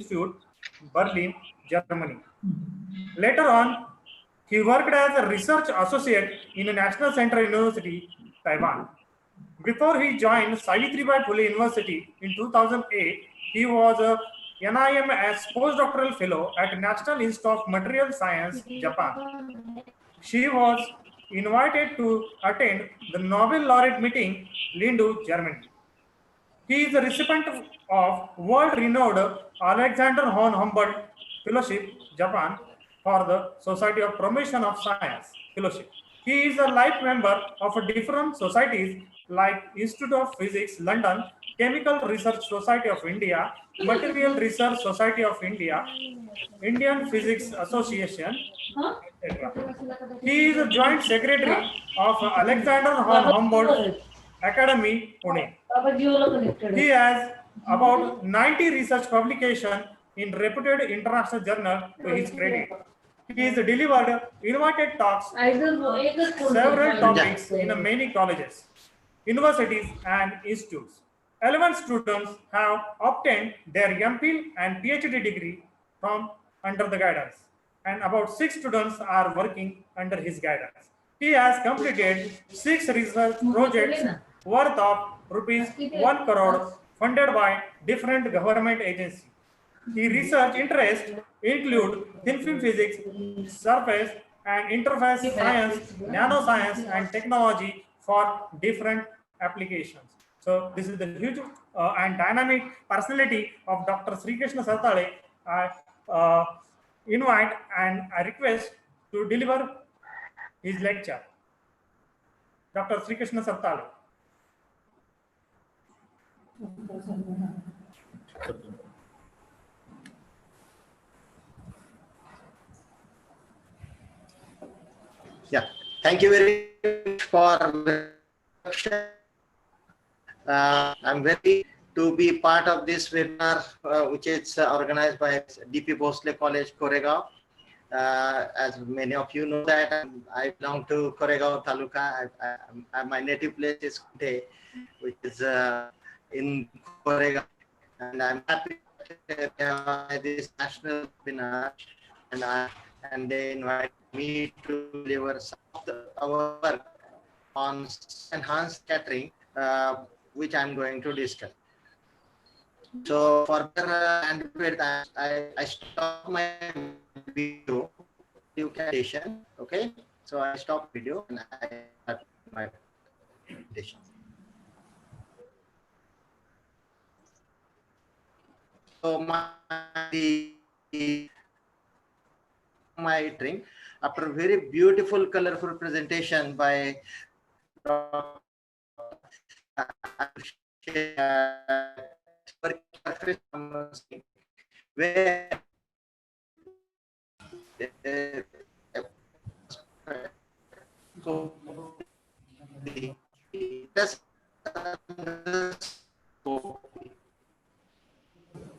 Institute, Berlin, Germany. Later on, he worked as a research associate in a National Central University, Taiwan. Before he joined Savitribai Phule University in 2008, he was a NIM as postdoctoral fellow at National Institute of Material Science, Japan. She was invited to attend the Nobel laureate meeting Lindu, Germany. He is a recipient of world-renowned Alexander von Humboldt Fellowship, Japan, for the Society of Promotion of Science Fellowship. He is a life member of different societies like Institute of Physics, London, Chemical Research Society of India, Material Research Society of India, Indian Physics Association, etc. He is a joint secretary of Alexander von Humboldt Academy, Pune. He has about 90 research publications in reputed international journals to his credit. He has delivered invited talks on several topics in many colleges, universities, and institutes. 11 students have obtained their MPhil and PhD degree from under the guidance, and about 6 students are working under his guidance. He has completed 6 research projects worth of rupees 1 crore funded by different government agencies. His research interests include thin film physics, surface and interface science, nanoscience, and technology for different applications. So this is the huge and dynamic personality of Dr. Sri Krishna Sartale. I invite and I request to deliver his lecture. Dr. Sri Krishna Sartale. Yeah, thank you very much for the introduction. I'm very to be part of this webinar, which is organized by DP Bhosale College, Koregaon. As many of you know that I belong to Koregaon Taluka. My native place is Kute, which is in Koregaon, and I'm happy to have this national webinar, and they invite me to deliver some of our work on enhanced scattering, which I'm going to discuss. So for bandwidth, I stop my video. You can listen, okay? So I stop video and I start my presentation. So my drink after a very beautiful, colorful presentation by where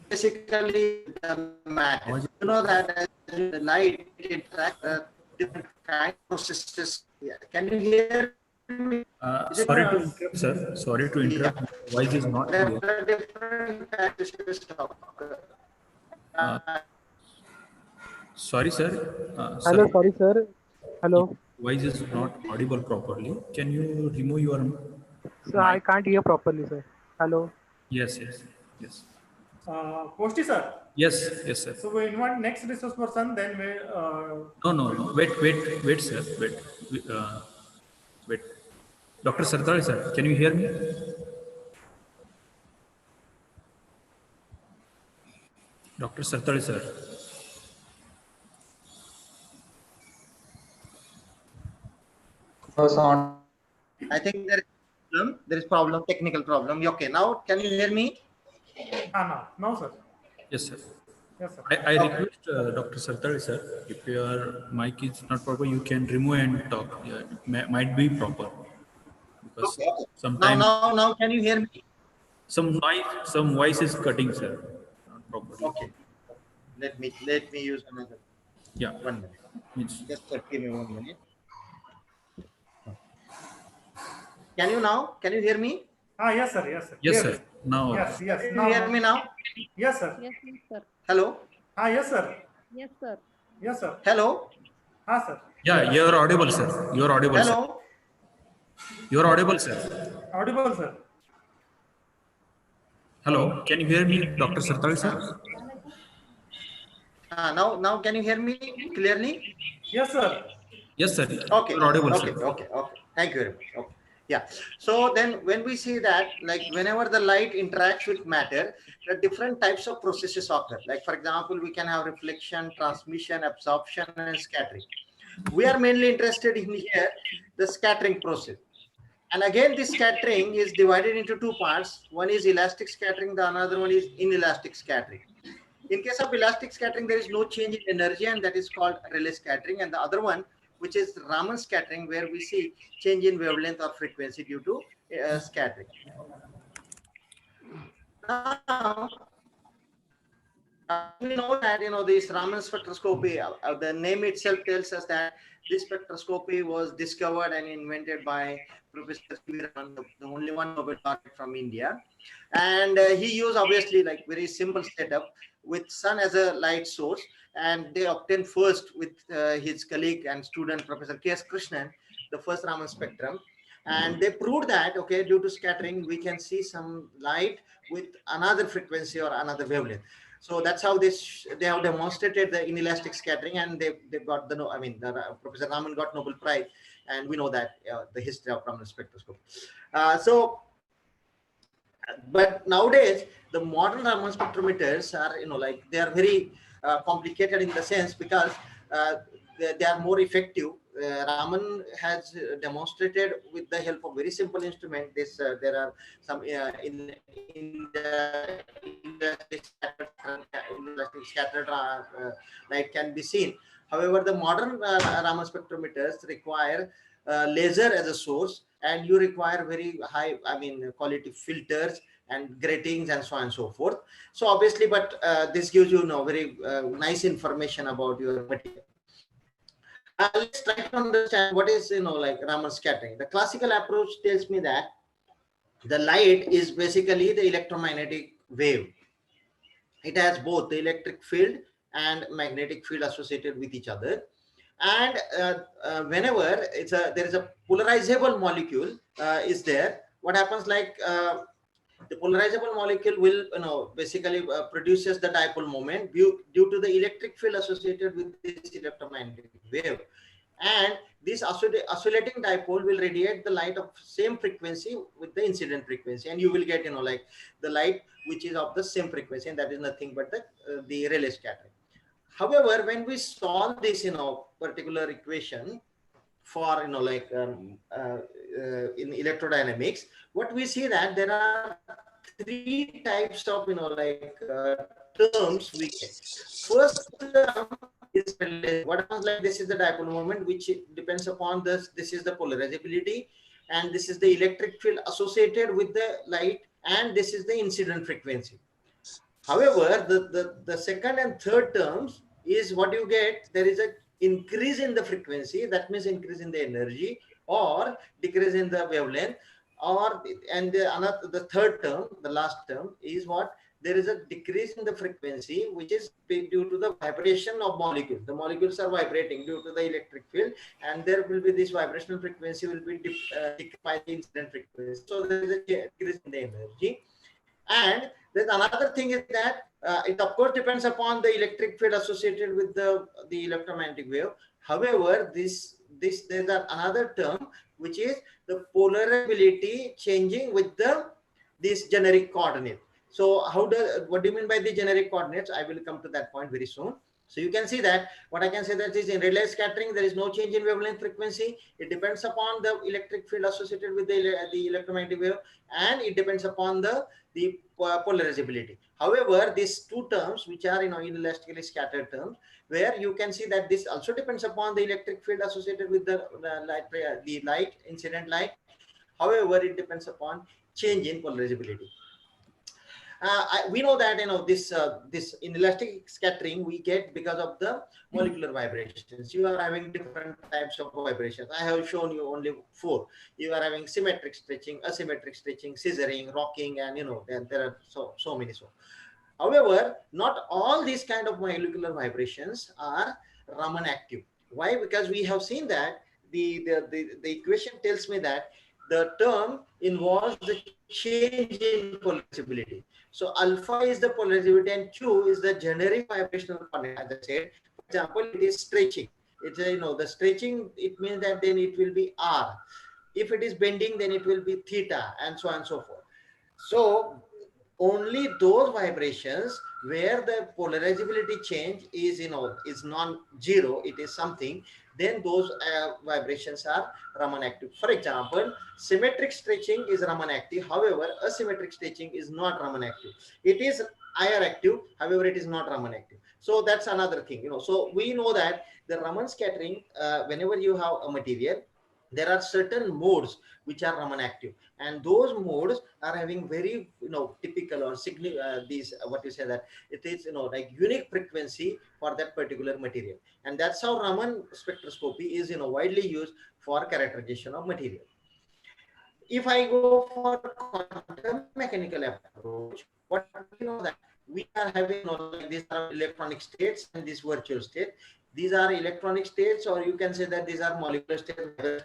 basically the matter. You know that the light interacts different kind of processes. Yeah. Can you hear me? Sorry to interrupt, sir. Sorry to interrupt. Yeah. Voice is not clear. Sorry, sir. Hello, sorry, sir. Hello. Voice is not audible properly. Can you remove your Sir, I can't hear properly, sir. Hello. Yes. Posti, sir. Yes, sir. So we invite next resource person, then we. No. Wait, sir. Wait. Dr. Sartale, sir, can you hear me? Dr. Sartale, sir. I think there is problem, technical problem. Okay, now can you hear me? No, sir. Yes, sir. Yes, sir. I request Dr. Satara, sir, if your mic is not proper, you can remove and talk. Yeah, it might be proper. Because okay. sometimes now can you hear me? Some voice is cutting, sir. Not properly. Okay. Let me use another. Yeah. 1 minute. Just give me 1 minute. Can you hear me? Yes, sir. Yes, sir. Now. Yes. Can you hear me now? Yes, sir. Yes, sir. Hello. Yes, sir. Yes, sir. Yes, sir. Hello. Sir. Yeah, you're audible, sir. You're audible, sir. Hello. You're audible, sir. Audible, sir. Hello, can you hear me, Dr. Satara, sir? Now can you hear me clearly? Yes, sir. Yes, sir. Okay. You're audible, Okay. sir. Okay. Okay. Thank you very much. Okay. Yeah. So then when we see that, like whenever the light interacts with matter, there are different types of processes occur. Like for example, we can have reflection, transmission, absorption, and scattering. We are mainly interested in here the scattering process. And again, this scattering is divided into two parts. One is elastic scattering, the another one is inelastic scattering. In case of elastic scattering, there is no change in energy, and that is called Rayleigh scattering. And the other one, which is Raman scattering, where we see change in wavelength or frequency due to scattering. Now, we know that this Raman spectroscopy, the name itself tells us that this spectroscopy was discovered and invented by Professor Raman, the only one Nobel laureate from India, and he used obviously like very simple setup with sun as a light source, and they obtained first with his colleague and student Professor K.S. Krishnan the first Raman spectrum, and they proved that due to scattering we can see some light with another frequency or another wavelength. So that's how they have demonstrated the inelastic scattering, and they got Professor Raman got Nobel Prize, and we know that the history of Raman spectroscopy. But nowadays the modern Raman spectrometers are they are very complicated in the sense because they are more effective. Raman has demonstrated with the help of very simple instrument. There are some in the elastic scattered light can be seen. However, the modern Raman spectrometers require laser as a source, and you require very high quality filters and gratings and so on and so forth. So obviously, but this gives you very nice information about your material. Let's try to understand what is Raman scattering. The classical approach tells me that the light is basically the electromagnetic wave. It has both the electric field and magnetic field associated with each other, and whenever there is a polarizable molecule is there, what happens like the polarizable molecule will basically produces the dipole moment due to the electric field associated with this electromagnetic wave, and this oscillating dipole will radiate the light of same frequency with the incident frequency, and you will get the light which is of the same frequency, and that is nothing but the Rayleigh scattering. However, when we solve this particular equation for in electrodynamics, what we see that there are three types of terms we get. First term is what happens like this is the dipole moment, which depends upon this is the polarizability, and this is the electric field associated with the light, and this is the incident frequency. However, the second and third terms is what you get. There is a increase in the frequency, that means increase in the energy, or decrease in the wavelength, or the third term, the last term is what there is a decrease in the frequency, which is due to the vibration of molecules. The molecules are vibrating due to the electric field, and there will be this vibrational frequency will be decreased by the incident frequency. So there is a decrease in the energy. And then another thing is that it of course depends upon the electric field associated with the electromagnetic wave. However, there's another term which is the polarability changing with this generic coordinate. So what do you mean by the generic coordinates? I will come to that point very soon. So you can see that what I can say that is in Rayleigh scattering, there is no change in wavelength frequency. It depends upon the electric field associated with the electromagnetic wave, and it depends upon the polarizability. However, these two terms, which are inelastically scattered terms, where you can see that this also depends upon the electric field associated with the light, incident light. However, it depends upon change in polarizability. We know that this inelastic scattering we get because of the molecular vibrations. You are having different types of vibrations. I have shown you only 4. You are having symmetric stretching, asymmetric stretching, scissoring, rocking, and there are so many. However, not all these kind of molecular vibrations are Raman active. Why? Because we have seen that the equation tells me that the term involves the change in polarizability. So alpha is the polarizability and Q is the generic vibrational coordinate. As I said, for example, it is stretching. It's the stretching. It means that then it will be R. If it is bending, then it will be theta, and so on and so forth. So only those vibrations where the polarizability change is non-zero, it is something, then those vibrations are Raman active. For example, symmetric stretching is Raman active. However, asymmetric stretching is not Raman active. It is IR active. However, it is not Raman active. So that's another thing. So we know that the Raman scattering, whenever you have a material, there are certain modes which are Raman active, and those modes are having very typical or these what you say that it is like unique frequency for that particular material, and that's how Raman spectroscopy is widely used for characterization of material. If I go for quantum mechanical approach, what we know that we are having like these are electronic states and this virtual state. These are electronic states, or you can say that these are molecular states,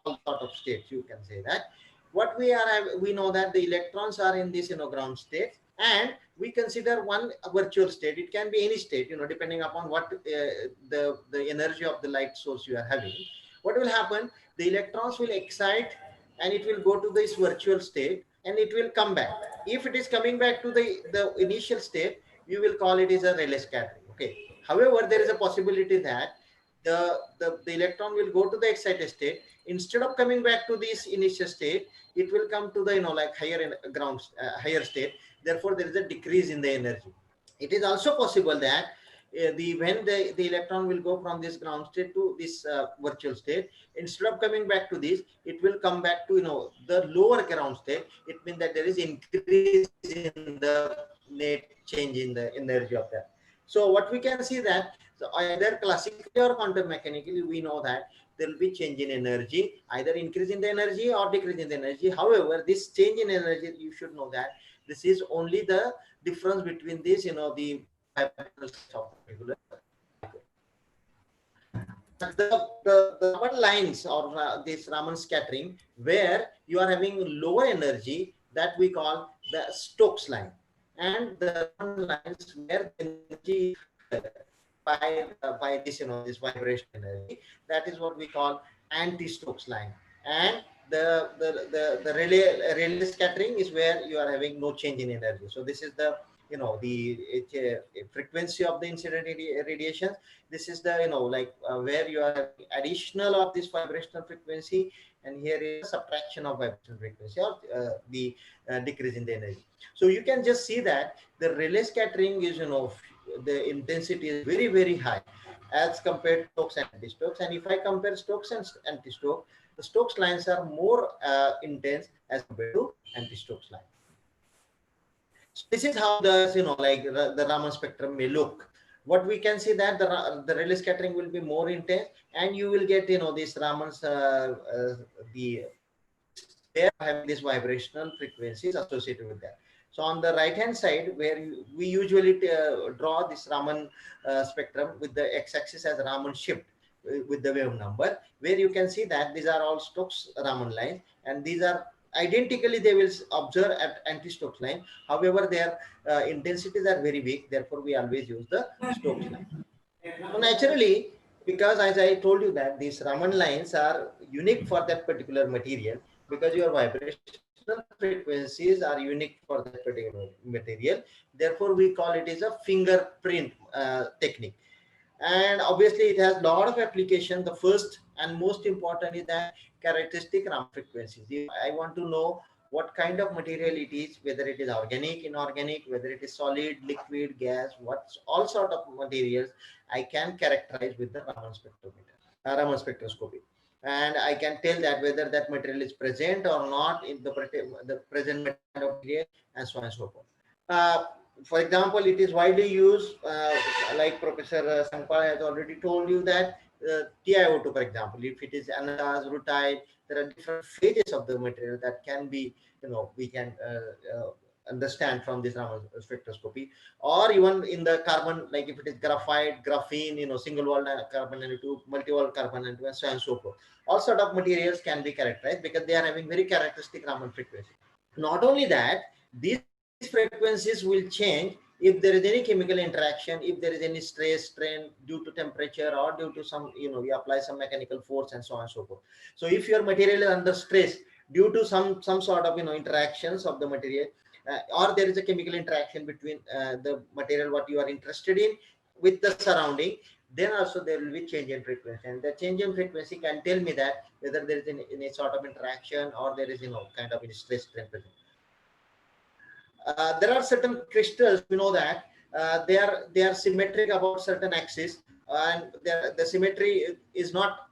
all sort of states. You can say that. What we know that the electrons are in this ground state, and we consider one virtual state. It can be any state, depending upon what the energy of the light source you are having. What will happen? The electrons will excite, and it will go to this virtual state, and it will come back. If it is coming back to the initial state, you will call it as a Rayleigh scattering. Okay. However, there is a possibility that the electron will go to the excited state. Instead of coming back to this initial state, it will come to the like higher state. Therefore, there is a decrease in the energy. It is also possible that when the electron will go from this ground state to this virtual state, instead of coming back to this, it will come back to the lower ground state. It means that there is increase in the net change in the energy of that. So what we can see that, so either classically or quantum mechanically, we know that there will be change in energy, either increase in the energy or decrease in the energy. However, this change in energy, you should know that this is only the difference between this, the vibrational of particular. The Raman lines, or this Raman scattering, where you are having lower energy, that we call the Stokes line, and the Raman lines where the energy by this this vibration energy, that is what we call anti-Stokes line. And the Rayleigh scattering is where you are having no change in energy. So this is the the frequency of the incident radiation. This is the like where you are additional of this vibrational frequency, and here is subtraction of vibrational frequency, or the decrease in the energy. So you can just see that the Rayleigh scattering is the intensity is very, very high as compared to Stokes and anti-Stokes. And if I compare Stokes and anti-Stokes, the Stokes lines are more intense as compared to anti-Stokes line. So this is how the like the Raman spectrum may look. What we can see that the Rayleigh scattering will be more intense, and you will get this Raman's they are having these vibrational frequencies associated with that. So on the right hand side, where we usually draw this Raman spectrum with the x-axis as Raman shift with the wave number, where you can see that these are all Stokes Raman lines, and these are identically they will observe at anti-Stokes line. However, their intensities are very weak. Therefore, we always use the Stokes line. So naturally, because as I told you that these Raman lines are unique for that particular material, because your vibrational frequencies are unique for that particular material. Therefore, we call it as a fingerprint technique. And obviously, it has a lot of application. The first and most important is that characteristic Raman frequencies. If I want to know what kind of material it is, whether it is organic, inorganic, whether it is solid, liquid, gas, all sort of materials, I can characterize with the Raman spectrometer, Raman spectroscopy. And I can tell that whether that material is present or not in the present material, and so on and so forth. For example, it is widely used, like Professor Sankpal has already told you that TiO2, for example, if it is anodized, rutile, there are different phases of the material that can be, we can understand from this Raman spectroscopy, or even in the carbon, like if it is graphite, graphene, single wall carbon nanotube, multi-wall carbon nanotube, and so on and so forth. All sort of materials can be characterized because they are having very characteristic Raman frequency. Not only that, these frequencies will change if there is any chemical interaction, if there is any stress, strain due to temperature or due to some, we apply some mechanical force and so on and so forth. So if your material is under stress due to some sort of, interactions of the material, or there is a chemical interaction between the material what you are interested in with the surrounding, then also there will be change in frequency, and the change in frequency can tell me that whether there is any sort of interaction or there is, kind of stress strain present. There are certain crystals, we know that they are symmetric about certain axis, and the symmetry is not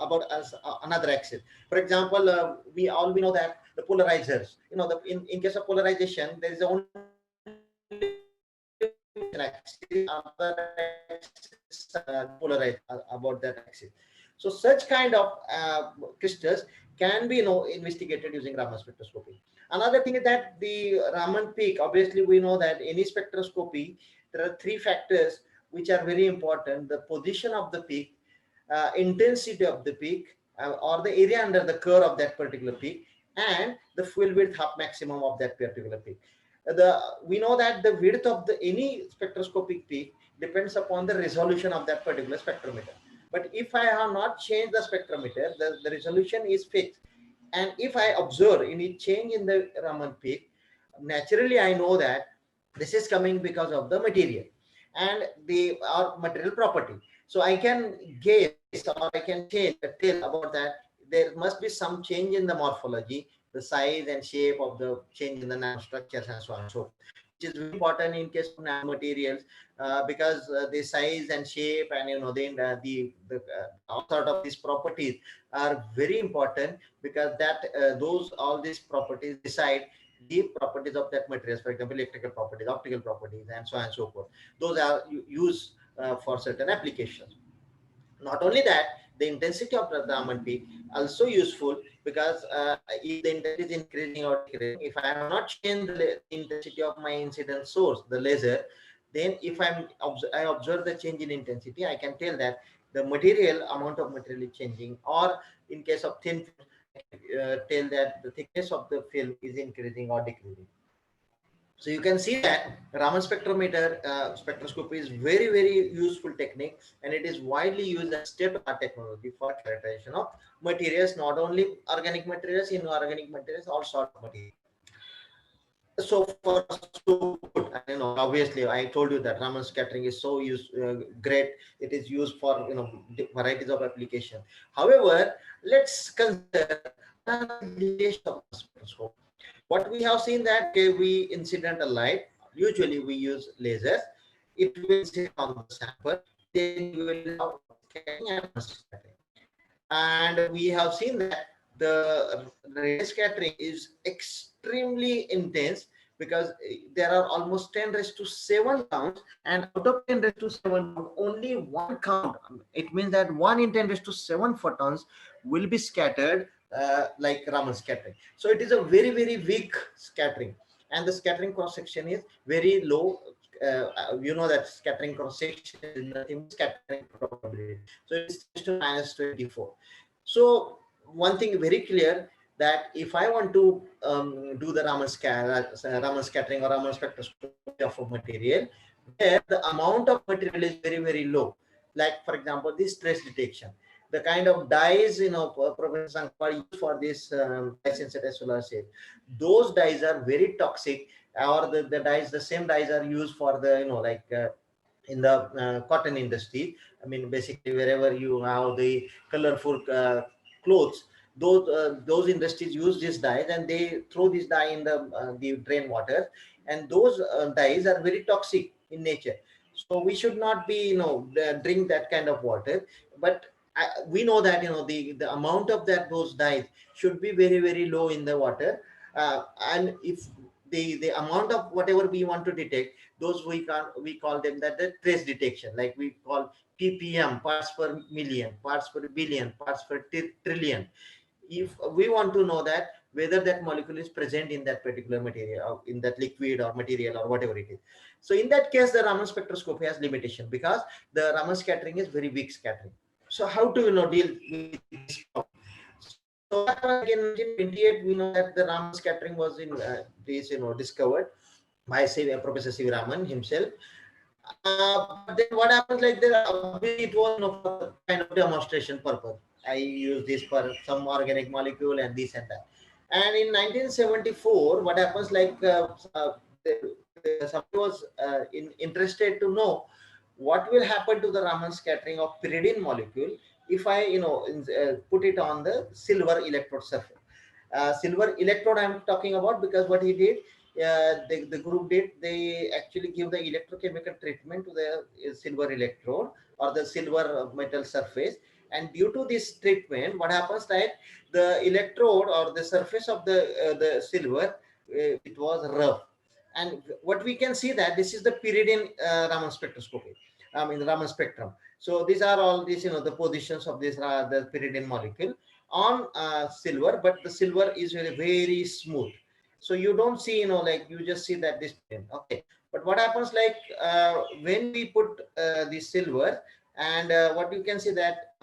about another axis. For example, we know that the polarizers, in case of polarization, there is only axis, other axis polarized about that axis. So such kind of crystals can be investigated using Raman spectroscopy. Another thing is that the Raman peak, obviously we know that any spectroscopy, there are three factors which are very important: the position of the peak, intensity of the peak, or the area under the curve of that particular peak, and the field width half maximum of that particular peak. We know that the width of any spectroscopic peak depends upon the resolution of that particular spectrometer. But if I have not changed the spectrometer, the resolution is fixed. And if I observe any change in the Raman peak, naturally I know that this is coming because of the material and our material property. So I can guess, or I can tell about that there must be some change in the morphology, the size and shape of the change in the nanostructures and so on and so forth, which is very important in case of nanomaterials, because the size and shape and all sort of these properties are very important, because that all these properties decide the properties of that materials. For example, electrical properties, optical properties, and so on and so forth. Those are used for certain applications. Not only that, the intensity of the Raman peak also useful, because if the intensity is increasing or decreasing, if I have not changed the intensity of my incident source, the laser, then if I observe the change in intensity, I can tell that the amount of material is changing, or in case of thin film, tell that the thickness of the film is increasing or decreasing. So you can see that Raman spectrometer spectroscopy is very, very useful technique, and it is widely used as state-of-the-art technology for characterization of materials, not only organic materials, inorganic materials, all sorts of materials. So far, so good. Obviously, I told you that Raman scattering is so great. It is used for varieties of application. However, let's consider the spectroscope. What we have seen that we incidental light, usually we use lasers. It will sit on the sample, then we will have scattering. And we have seen that the ray scattering is extremely intense, because there are almost 10⁻⁷ counts, and out of 10⁻⁷, only one count. It means that 1 in 10⁻⁷ photons will be scattered like Raman scattering. So it is a very, very weak scattering, and the scattering cross section is very low. You know that scattering cross section is nothing but scattering probability. So it's to -24. So one thing very clear, that if I want to do the Raman scattering or Raman spectroscopy of a material, where the amount of material is very, very low, like for example, this stress detection, the kind of dyes, Professor Sankar used for this dye-sensitive solar cell, those dyes are very toxic, or the same dyes are used for the, in the cotton industry. I mean, basically wherever you have the colorful clothes, those industries use this dyes, and they throw this dye in the drain water, and those dyes are very toxic in nature. So we should not be, drink that kind of water. But we know that, the amount of those dyes should be very, very low in the water, and if the amount of whatever we want to detect, those we call them that the trace detection, like we call ppm, parts per million, parts per billion, parts per trillion. If we want to know that whether that molecule is present in that particular material, or in that liquid or material or whatever it is. So in that case, the Raman spectroscopy has limitation because the Raman scattering is very weak scattering. So how to deal with this problem? So in 1928, we know that the Raman scattering was in discovered by Professor C. Raman himself. But then what happens, like it was for kind of demonstration purpose. I use this for some organic molecule and this and that. And in 1974, what happens, like somebody was interested to know what will happen to the Raman scattering of pyridine molecule if I put it on the silver electrode surface. Silver electrode I'm talking about, because what he did, the group did, they actually give the electrochemical treatment to the silver electrode or the silver metal surface. And due to this treatment, what happens, that the electrode or the surface of the silver, it was rough. And what we can see, that this is the pyridine Raman spectroscopy, the Raman spectrum. So these are all these, the positions of this the pyridine molecule on silver, but the silver is very, very smooth. So you don't see, like you just see that this, okay. But what happens, like when we put the silver, and what you can see that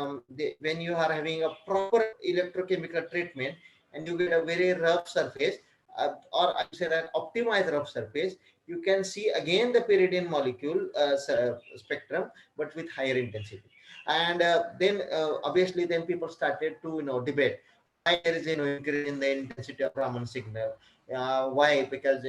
when you are having a proper electrochemical treatment and you get a very rough surface, or I say that optimized rough surface, you can see again the pyridine molecule spectrum, but with higher intensity. And then obviously then people started to debate why there is increase in the intensity of Raman signal. Why? Because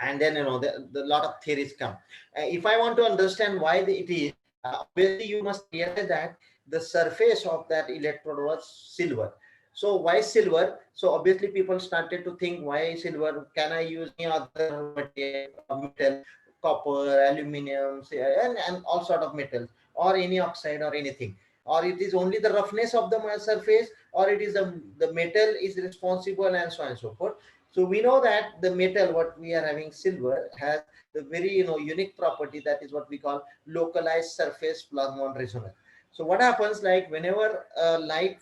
and then the lot of theories come. If I want to understand why it is, obviously you must realize that the surface of that electrode was silver. So why silver? So obviously people started to think, why silver? Can I use any other metal, copper, aluminum, and all sort of metals, or any oxide or anything? Or it is only the roughness of the surface, or it is the metal is responsible, and so on and so forth. So we know that the metal, what we are having, silver, has the very unique property, that is what we call localized surface plasmon resonance. So what happens, like whenever light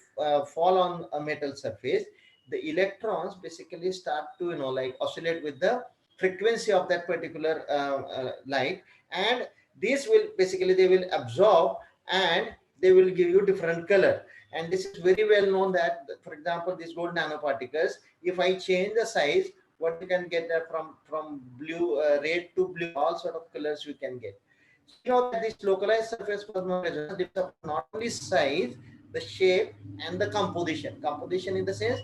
fall on a metal surface, the electrons basically start to like oscillate with the frequency of that particular light, and this will basically, they will absorb and they will give you different color. And this is very well known that, for example, these gold nanoparticles, if I change the size, what you can get that from blue, red to blue, all sort of colors you can get. So you know that this localized surface plasmon resonance depends upon not only size, the shape, and the composition. Composition in the sense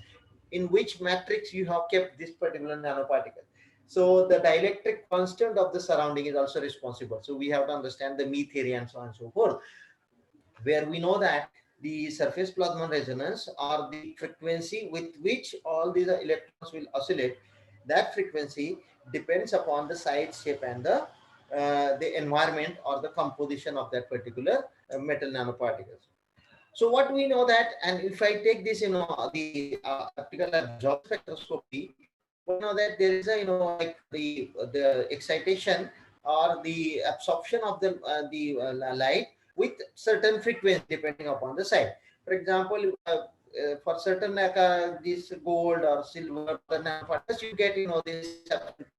in which matrix you have kept this particular nanoparticle. So the dielectric constant of the surrounding is also responsible. So we have to understand the Me theory and so on and so forth, where we know that the surface plasmon resonance, or the frequency with which all these electrons will oscillate, that frequency depends upon the size, shape, and the environment or the composition of that particular metal nanoparticles. So what we know that, and if I take this, the optical absorption spectroscopy, we know that there is a, like the excitation or the absorption of the light with certain frequency depending upon the site. For example, for certain this gold or silver nanoparticles, you get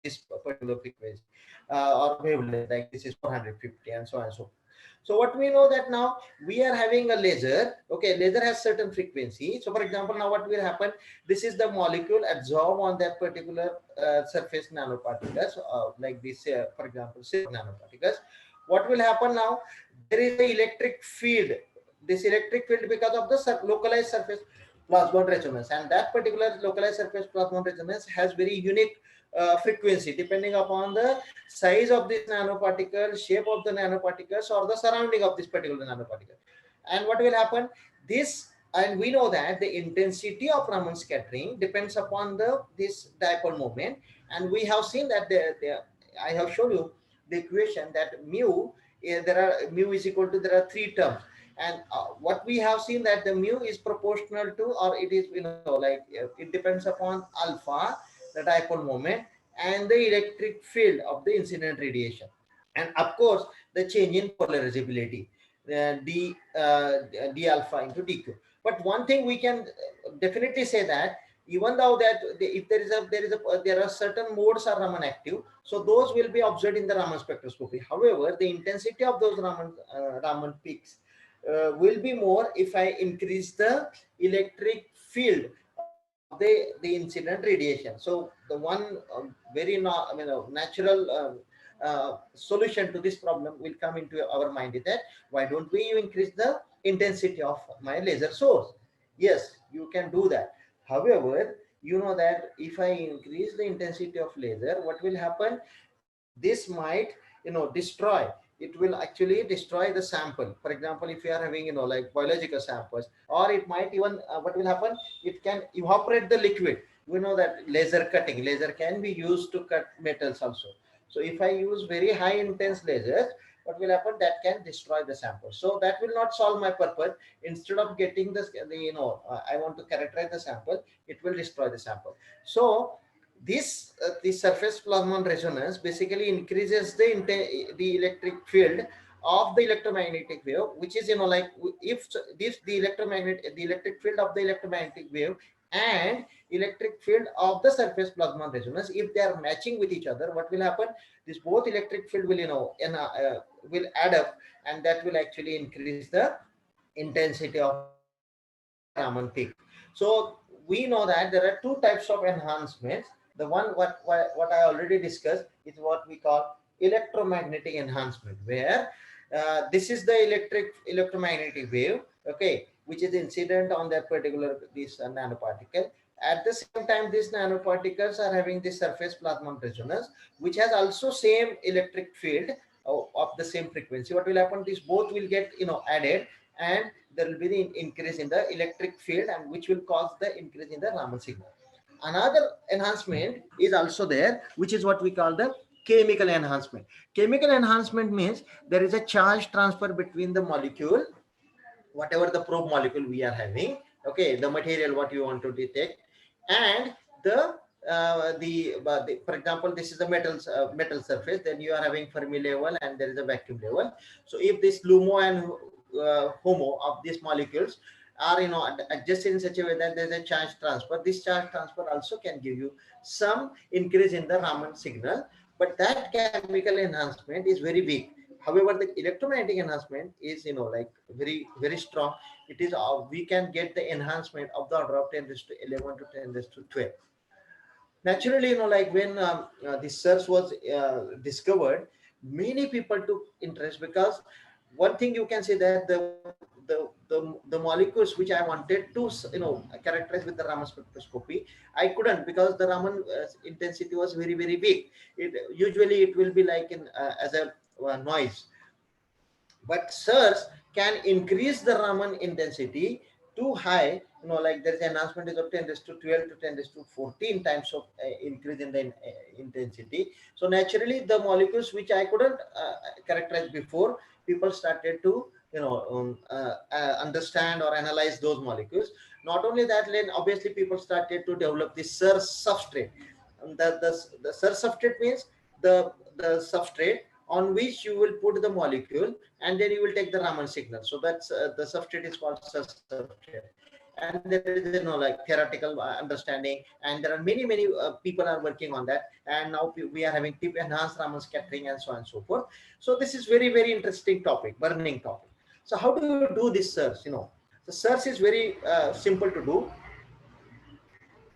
this particular frequency or wavelength, like this is 450 and so on and so forth. So what we know that now we are having a laser. Okay, laser has certain frequency. So for example, now what will happen? This is the molecule absorb on that particular surface nanoparticles, like this, for example, silver nanoparticles. What will happen now? There is an electric field. This electric field, because of the localized surface plasmon resonance, and that particular localized surface plasmon resonance has very unique frequency depending upon the size of this nanoparticle, shape of the nanoparticles, or the surrounding of this particular nanoparticle. And what will happen? This, and we know that the intensity of Raman scattering depends upon this dipole moment, and we have seen that I have shown you the equation that mu, mu is equal to, there are three terms, and what we have seen that the mu is proportional to, or it is like it depends upon alpha, the dipole moment, and the electric field of the incident radiation, and of course the change in polarizability, d alpha into dq. But one thing we can definitely say that even though that if there are certain modes are Raman active, so those will be observed in the Raman spectroscopy. However, the intensity of those Raman peaks will be more if I increase the electric field of the incident radiation. So the one very natural solution to this problem will come into our mind is that why don't we increase the intensity of my laser source? Yes, you can do that. However, you know that if I increase the intensity of laser, what will happen? This might, destroy. It will actually destroy the sample. For example, if you are having, like biological samples, or it might even, what will happen? It can evaporate the liquid. We know that laser can be used to cut metals also. So if I use very high intense lasers, what will happen? That can destroy the sample. So that will not solve my purpose. Instead of getting this, I want to characterize the sample, it will destroy the sample. So the surface plasmon resonance basically increases the electric field of the electromagnetic wave, which is, like if the electric field of the electromagnetic wave and electric field of the surface plasmon resonance, if they are matching with each other, what will happen? This both electric field will, will add up, and that will actually increase the intensity of the Raman peak. So we know that there are two types of enhancements. The one what I already discussed is what we call electromagnetic enhancement, where this is the electromagnetic wave, okay, which is incident on that particular this nanoparticle. At the same time, these nanoparticles are having the surface plasmon resonance, which has also same electric field of the same frequency. What will happen? These both will get, added, and there will be the increase in the electric field, and which will cause the increase in the Raman signal. Another enhancement is also there, which is what we call the chemical enhancement. Chemical enhancement means there is a charge transfer between the molecule, whatever the probe molecule we are having, okay, the material what you want to detect, and for example, this is the metal surface, then you are having Fermi level and there is a vacuum level. So if this LUMO and HOMO of these molecules are, adjusted in such a way that there is a charge transfer, this charge transfer also can give you some increase in the Raman signal, but that chemical enhancement is very weak. However, the electromagnetic enhancement is, like very, very strong. It is, we can get the enhancement of the order of 10 raised to 11 to 10 raised to 12. Naturally, like when this search was discovered, many people took interest, because one thing you can say that the molecules which I wanted to, characterize with the Raman spectroscopy, I couldn't, because the Raman intensity was very, very weak. Usually it will be like in as a noise, but search can increase the Raman intensity too high, like there is an announcement is of 10 raised to 12 to 10 raised to 14 times of increase in the intensity. So naturally, the molecules which I couldn't characterize before, people started to, understand or analyze those molecules. Not only that, then obviously people started to develop the search substrate. And the search substrate means the substrate on which you will put the molecule, and then you will take the Raman signal. So that's the substrate is called search substrate. And there is, like theoretical understanding, and there are many people are working on that, and now we are having tip enhanced Raman scattering and so on and so forth. So this is very, very interesting topic, burning topic. So how do you do this search? The search is very simple to do.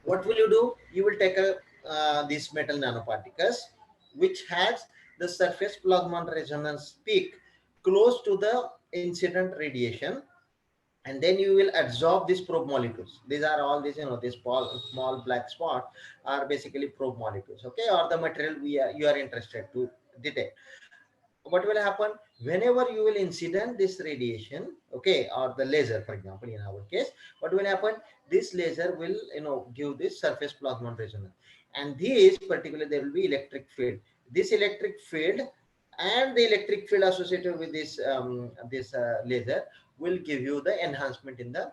What will you do? You will take these metal nanoparticles which has the surface plasmon resonance peak close to the incident radiation, and then you will absorb these probe molecules. These are all these, this small black spot are basically probe molecules, okay, or the material you are interested to detect. What will happen? Whenever you will incident this radiation, okay, or the laser, for example, in our case, what will happen? This laser will, give this surface plasmon resonance, and these particularly there will be electric field. This electric field and the electric field associated with this laser will give you the enhancement in the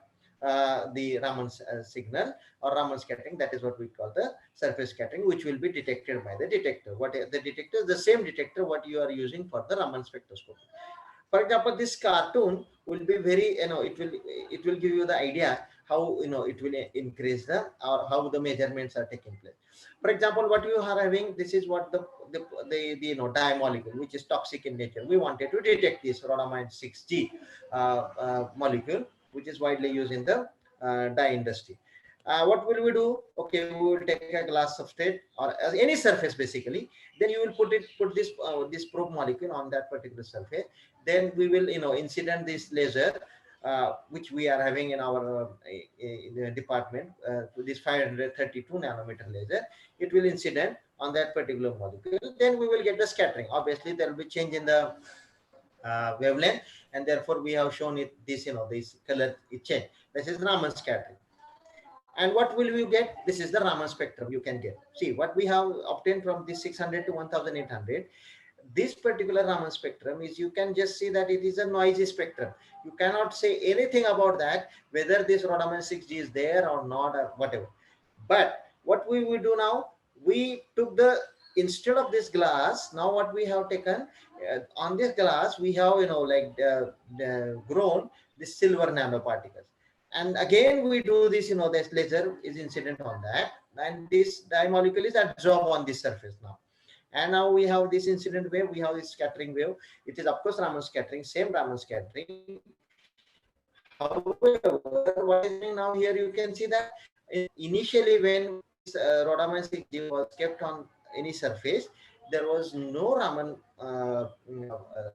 Raman signal or Raman scattering. That is what we call the surface scattering, which will be detected by the detector. What the detector is the same detector what you are using for the Raman spectroscopy. For example, this cartoon will be very, it will give you the idea how, it will increase the, or how the measurements are taking place. For example, what you are having, this is what the dye molecule, which is toxic in nature. We wanted to detect this Rhodamine 6G molecule, which is widely used in the dye industry. What will we do? Okay, we will take a glass substrate or any surface basically. Then you will put this probe molecule on that particular surface. Then we will, incident this laser, which we are having in our in the department, this 532 nanometer laser. It will incident on that particular molecule. Then we will get the scattering. Obviously, there will be change in the wavelength, and therefore we have shown it this, this color it change. This is Raman scattering. And what will you get? This is the Raman spectrum you can get. See what we have obtained from this 600 to 1800. This particular Raman spectrum is, you can just see that it is a noisy spectrum. You cannot say anything about that, whether this Rhodamine 6G is there or not or whatever. But what we will do now, we took the, instead of this glass, now what we have taken, on this glass, we have, grown the silver nanoparticles. And again, we do this, this laser is incident on that. And this dye molecule is absorbed on this surface now. And now we have this incident wave, we have this scattering wave. It is of course Raman scattering, same Raman scattering. However, what is happening now here, you can see that initially when Rhodamine 6G was kept on any surface, there was no Raman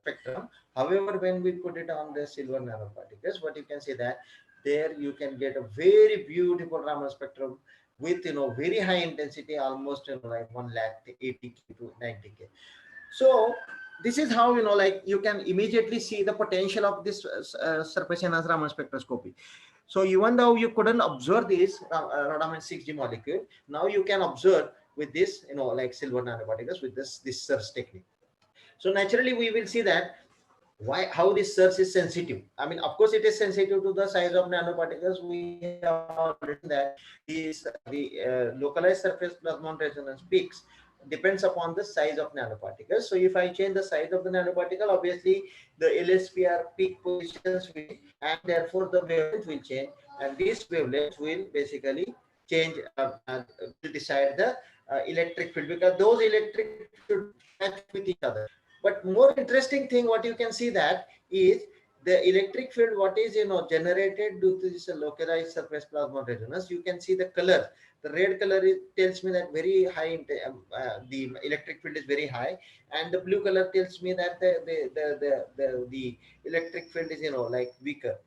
spectrum. However, when we put it on the silver nanoparticles, what you can see that there you can get a very beautiful Raman spectrum with, very high intensity, almost, like 180K to 90K. So this is how, you can immediately see the potential of this surface enhanced Raman spectroscopy. So even though you couldn't observe this Rhodamine 6G molecule, now you can observe with this, like silver nanoparticles with this search technique. So naturally we will see that how this search is sensitive. I mean, of course, it is sensitive to the size of nanoparticles. We have written that the localized surface plasmon resonance peaks depends upon the size of nanoparticles. So if I change the size of the nanoparticle, obviously the LSPR peak positions will, and therefore the wavelength will change, and this wavelength will basically change, will decide the electric field, because those electric fields match with each other. But more interesting thing, what you can see that is the electric field, what is, generated due to this localized surface plasmon resonance. You can see the color. The red color tells me that very high, the electric field is very high, and the blue color tells me that the electric field is, like weaker.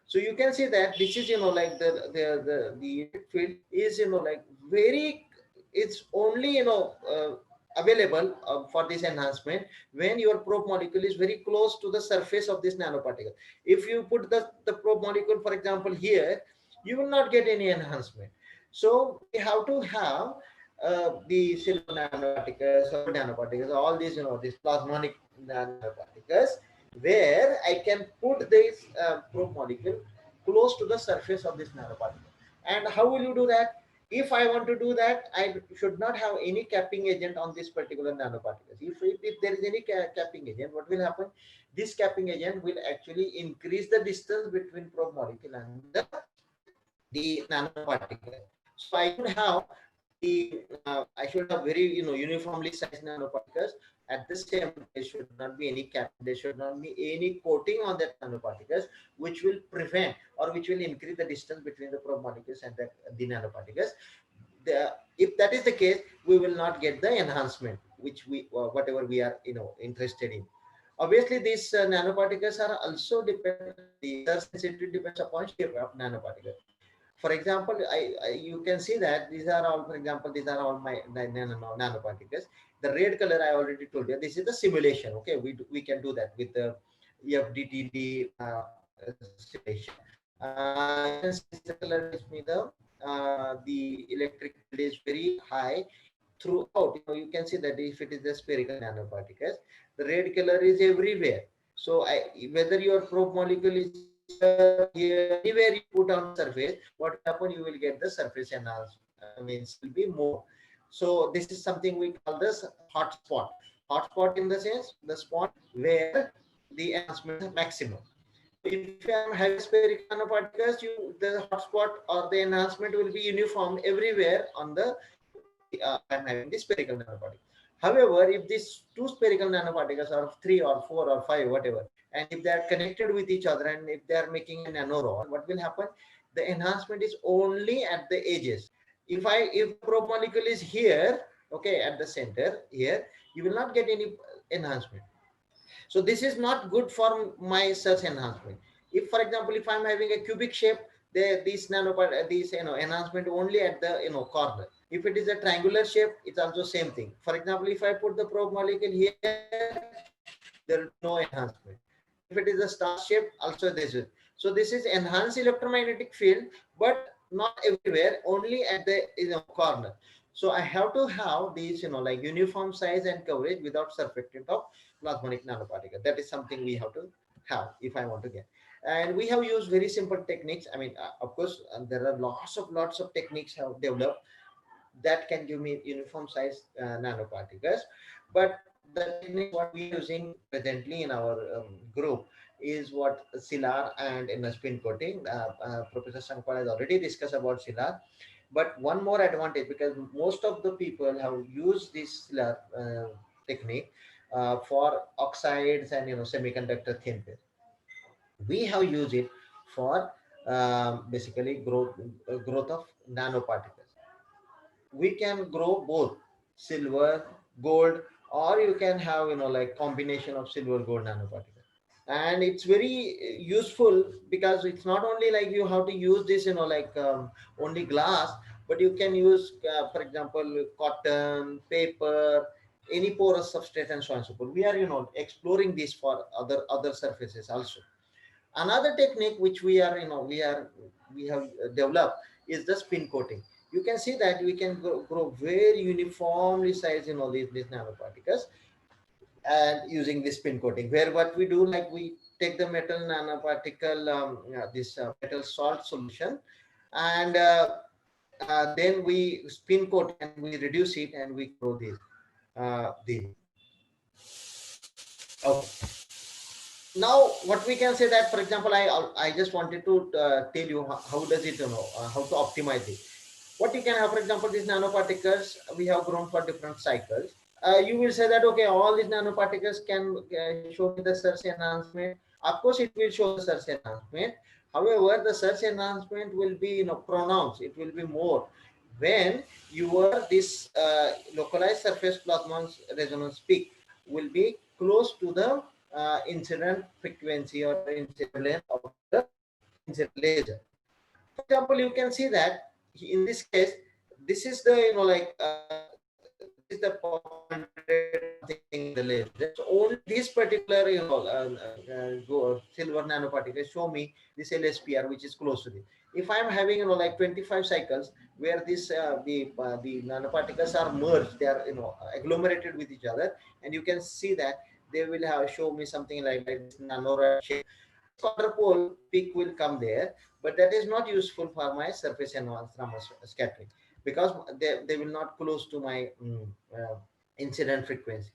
So you can see that this is, like the electric field is, like very, it's only, available for this enhancement when your probe molecule is very close to the surface of this nanoparticle. If you put the probe molecule, for example, here, you will not get any enhancement. So we have to have the silver nanoparticles or nanoparticles, all these, these plasmonic nanoparticles, where I can put this probe molecule close to the surface of this nanoparticle. And how will you do that? If I want to do that, I should not have any capping agent on this particular nanoparticles. If there is any capping agent, what will happen? This capping agent will actually increase the distance between probe molecule and the nanoparticle. So I should have I should have very, uniformly sized nanoparticles. At the same, there should not be any cap. There should not be any coating on that nanoparticles, which will prevent or which will increase the distance between the probe molecules and the nanoparticles. If that is the case, we will not get the enhancement, which whatever we are, interested in. Obviously, these nanoparticles are also dependent. The sensitivity depends upon shape of nanoparticle. For example, you can see that these are all, for example, these are all my nanoparticles. The red color I already told you. This is the simulation. Okay, we can do that with the FDTD simulation. You can see the color tells me the electric field is very high throughout. You can see that if it is the spherical nanoparticles, the red color is everywhere. So whether your probe molecule is here, anywhere you put on surface, what happen? You will get the surface enhanced. Means will be more. So this is something we call this hotspot. Hotspot in the sense the spot where the enhancement maximum. If I am having spherical nanoparticles, the hotspot or the enhancement will be uniform everywhere on the I'm having the spherical nanoparticle. However, if these two spherical nanoparticles are 3 or 4 or 5, whatever, and if they are connected with each other and if they are making a nanorod, what will happen? The enhancement is only at the edges. If probe molecule is here, okay, at the center here, you will not get any enhancement. So this is not good for my search enhancement. If, for example, if I'm having a cubic shape, this enhancement only at the corner. If it is a triangular shape, it's also same thing. For example, if I put the probe molecule here, there will be no enhancement. If it is a star shape, also this is. So this is enhanced electromagnetic field, but not everywhere, only at the corner. So I have to have these, like uniform size and coverage without surfactant of plasmonic nanoparticle. That is something we have to have if I want to get. And we have used very simple techniques. I mean, of course, there are lots of techniques have developed that can give me uniform size nanoparticles. But the technique what we are using presently in our group is what SILAR and in a spin coating. Professor Sankar has already discussed about SILAR. But one more advantage, because most of the people have used this SILAR technique for oxides and semiconductor thin film. We have used it for basically growth of nanoparticles. We can grow both silver, gold, or you can have like combination of silver, gold nanoparticles. And it's very useful because it's not only like you have to use this like only glass, but you can use for example cotton, paper, any porous substrate, and so on and so forth. We are exploring this for other surfaces also. Another technique which we have developed is the spin coating. You can see that we can grow very uniformly sized these nanoparticles, and using this spin coating, where what we do, like we take the metal nanoparticle, this metal salt solution, and then we spin coat and we reduce it and we grow these. Okay. Now what we can say that, for example, I just wanted to tell you how does it how to optimize it. What you can have, for example, these nanoparticles we have grown for different cycles. You will say that okay, all these nanoparticles can show me the search enhancement. Of course it will show the search enhancement. However, the search enhancement will be pronounced, it will be more when this localized surface plasmon resonance peak will be close to the incident frequency or incident length of the incident laser. For example, you can see that in this case, this is the this is the thing, the laser. So only this particular silver nanoparticle show me this LSPR which is close to this. If I am having like 25 cycles where this the nanoparticles are merged, they are agglomerated with each other, and you can see that they will have show me something like this nanorod shape. Quadrupole peak will come there, but that is not useful for my surface enhanced Raman scattering, because they will not close to my incident frequency.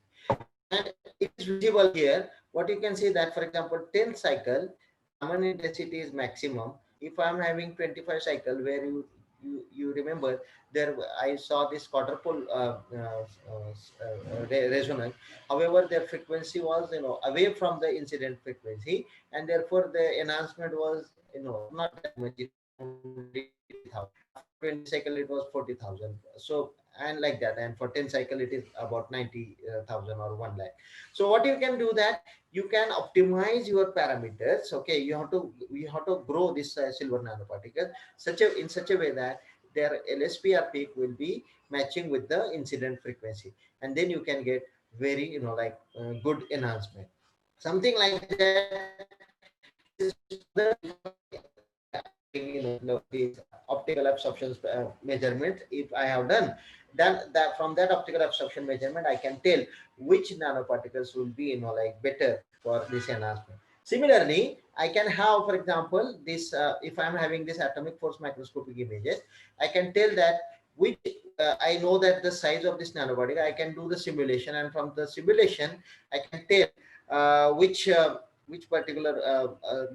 And it is visible here. What you can see that, for example, 10th cycle Raman intensity is maximum. If I am having 25 cycle, where you remember there I saw this quadrupole resonance. However, their frequency was away from the incident frequency, and therefore the enhancement was not that much. 20 cycle it was 40,000. So and like that, and for 10 cycle it is about 90,000 or 1 lakh. So what you can do that you can optimize your parameters. Okay, you have to grow this silver nanoparticle in such a way that their LSPR peak will be matching with the incident frequency, and then you can get very good enhancement, something like that. Is the these optical absorption measurement. If I have done that, from that optical absorption measurement I can tell which nanoparticles will be better for this enhancement. Similarly, I can have, for example, this if I'm having this atomic force microscopic images, I can tell that which I know that the size of this nanoparticle. I can do the simulation, and from the simulation I can tell which which particular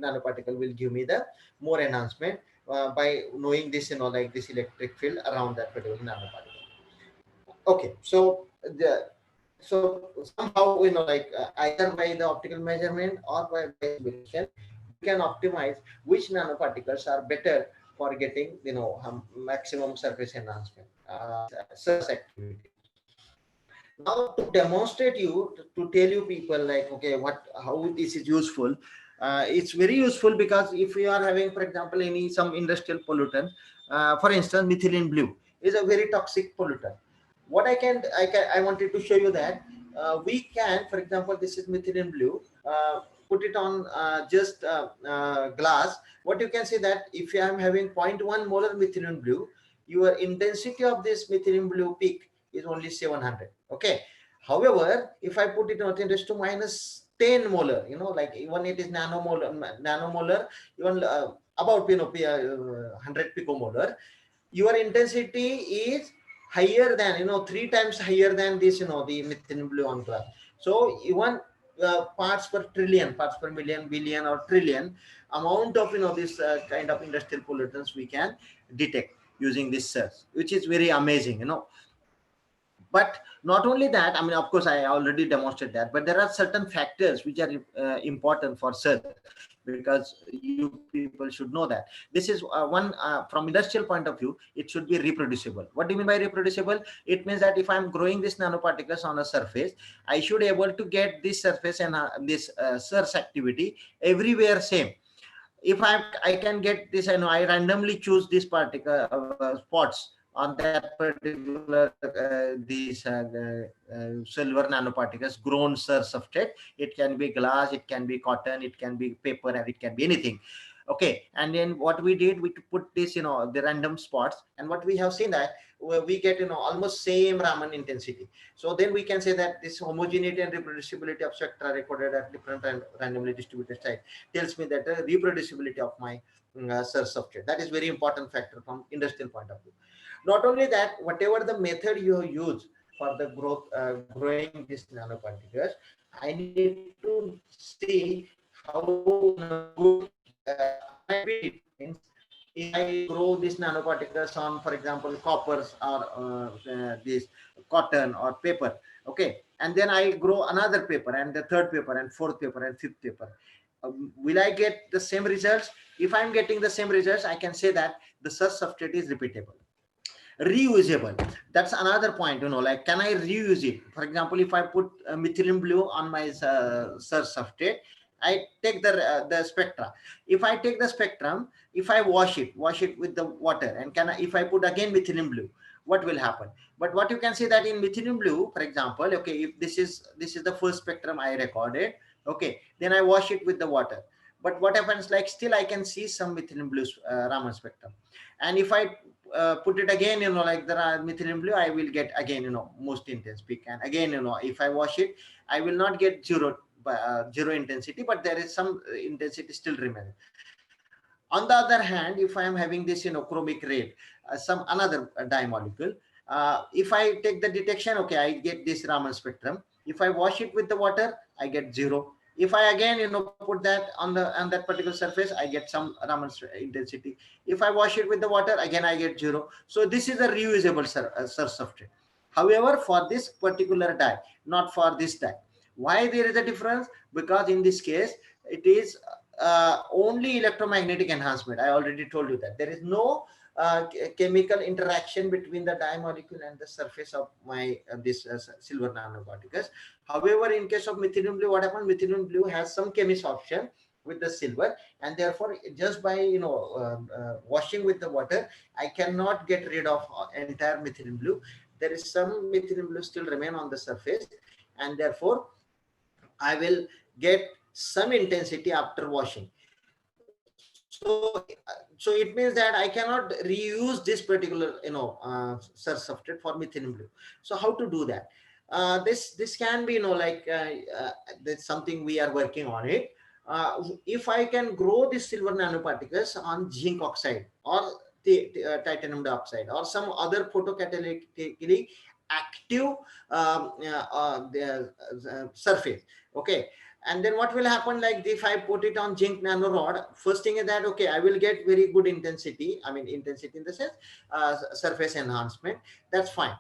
nanoparticle will give me the more enhancement by knowing this, like this electric field around that particular nanoparticle. Okay, so so somehow, like either by the optical measurement or by simulation, we can optimize which nanoparticles are better for getting, maximum surface enhancement, surface activity. Now, to demonstrate you, to tell you people like, okay, how this is useful. It's very useful because if you are having, for example, some industrial pollutant, for instance, methylene blue is a very toxic pollutant. What I wanted to show you that we can, for example, this is methylene blue. Put it on just glass. What you can see that if I am having 0.1 molar methylene blue, your intensity of this methylene blue peak is only 700. Okay. However, if I put it on 10 to minus 10 molar, like even it is nanomolar, even about 100 picomolar, your intensity is higher than 3 times higher than this, the methylene blue on glass. So even parts per trillion, parts per million, billion, or trillion amount of this kind of industrial pollutants we can detect using this search, which is very amazing. But not only that, I mean, of course, I already demonstrated that, but there are certain factors which are important for search, because you people should know that. This is one from industrial point of view, it should be reproducible. What do you mean by reproducible? It means that if I'm growing these nanoparticles on a surface, I should be able to get this surface and this search activity everywhere same. If I can get this, I randomly choose these particle spots on that particular these silver nanoparticles grown search substrate. It can be glass, it can be cotton, it can be paper, and it can be anything. Okay, and then what we did, we put this, the random spots, and what we have seen that we get almost same Raman intensity. So then we can say that this homogeneity and reproducibility of spectra recorded at different randomly distributed sites tells me that the reproducibility of my search substrate. That is very important factor from industrial point of view. Not only that, whatever the method you use for the growing these nanoparticles, I need to see how good means if I grow these nanoparticles on, for example, coppers or this cotton or paper, okay, and then I grow another paper and the third paper and fourth paper and fifth paper. Will I get the same results? If I'm getting the same results, I can say that the search substrate is repeatable. Reusable, that's another point, like, can I reuse it? For example, if I put methylene blue on my search substrate, I take the spectra. If I take the spectrum, if I wash it with the water, and if I put again methylene blue, what will happen? But what you can see that in methylene blue, for example, okay, if this is the first spectrum I recorded, okay, then I wash it with the water. But what happens, like, still I can see some methylene blue Raman spectrum. And if I put it again, like the methylene blue, I will get again, most intense peak. And again, if I wash it, I will not get zero intensity, but there is some intensity still remaining. On the other hand, if I am having this, chromic red, some another dye molecule, if I take the detection, okay, I get this Raman spectrum. If I wash it with the water, I get zero. If I again, put that on that particular surface, I get some Raman intensity. If I wash it with the water, again I get zero. So this is a reusable search substrate. However, for this particular dye, not for this dye. Why there is a difference? Because in this case, it is only electromagnetic enhancement. I already told you that there is no chemical interaction between the dye molecule and the surface of my this silver nanoparticles. However, in case of methylene blue, what happens? Methylene blue has some chemisorption with the silver, and therefore just by washing with the water, I cannot get rid of entire methylene blue. There is some methylene blue still remain on the surface, and therefore I will get some intensity after washing. So it means that I cannot reuse this particular search substrate for methylene blue. So how to do that? This can be like that's something we are working on it. If I can grow these silver nanoparticles on zinc oxide or the titanium dioxide or some other photocatalytically active surface, okay, And then what will happen, like if I put it on zinc nanorod, first thing is that, okay, I will get very good intensity. I mean, intensity in the sense, surface enhancement. That's fine.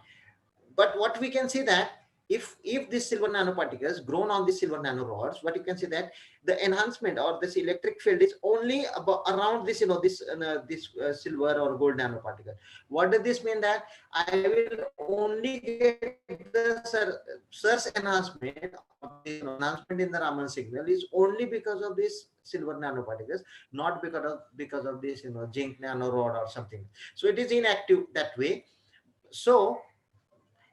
But what we can see that if these silver nanoparticles grown on the silver nanorods, what you can see that the enhancement or this electric field is only about around this, this silver or gold nanoparticle. What does this mean? That I will only get the source enhancement of the enhancement in the Raman signal is only because of this silver nanoparticles, not because of this zinc nanorod or something. So it is inactive that way. So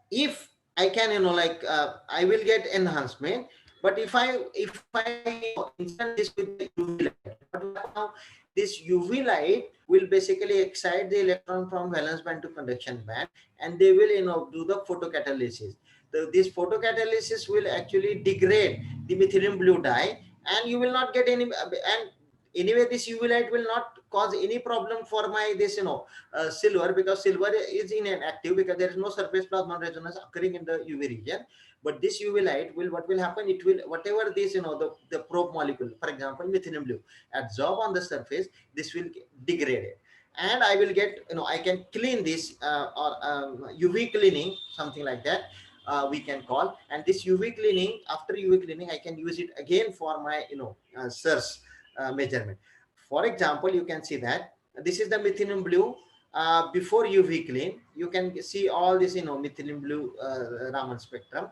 if I can I will get enhancement, but if I insert this with the UV light, but now this UV light will basically excite the electron from valence band to conduction band, and they will do the photocatalysis. This photocatalysis will actually degrade the methylene blue dye, and you will not get any. And anyway, this UV light will not cause any problem for my this silver, because silver is inactive because there is no surface plasmon resonance occurring in the UV region. But this UV light will, what will happen, it will, whatever this the probe molecule, for example methylene blue, absorb on the surface, this will degrade it, and I will get I can clean this or UV cleaning, something like that we can call. And this UV cleaning, after UV cleaning, I can use it again for my source measurement. For example, you can see that this is the methylene blue before UV clean. You can see all this methylene blue Raman spectrum.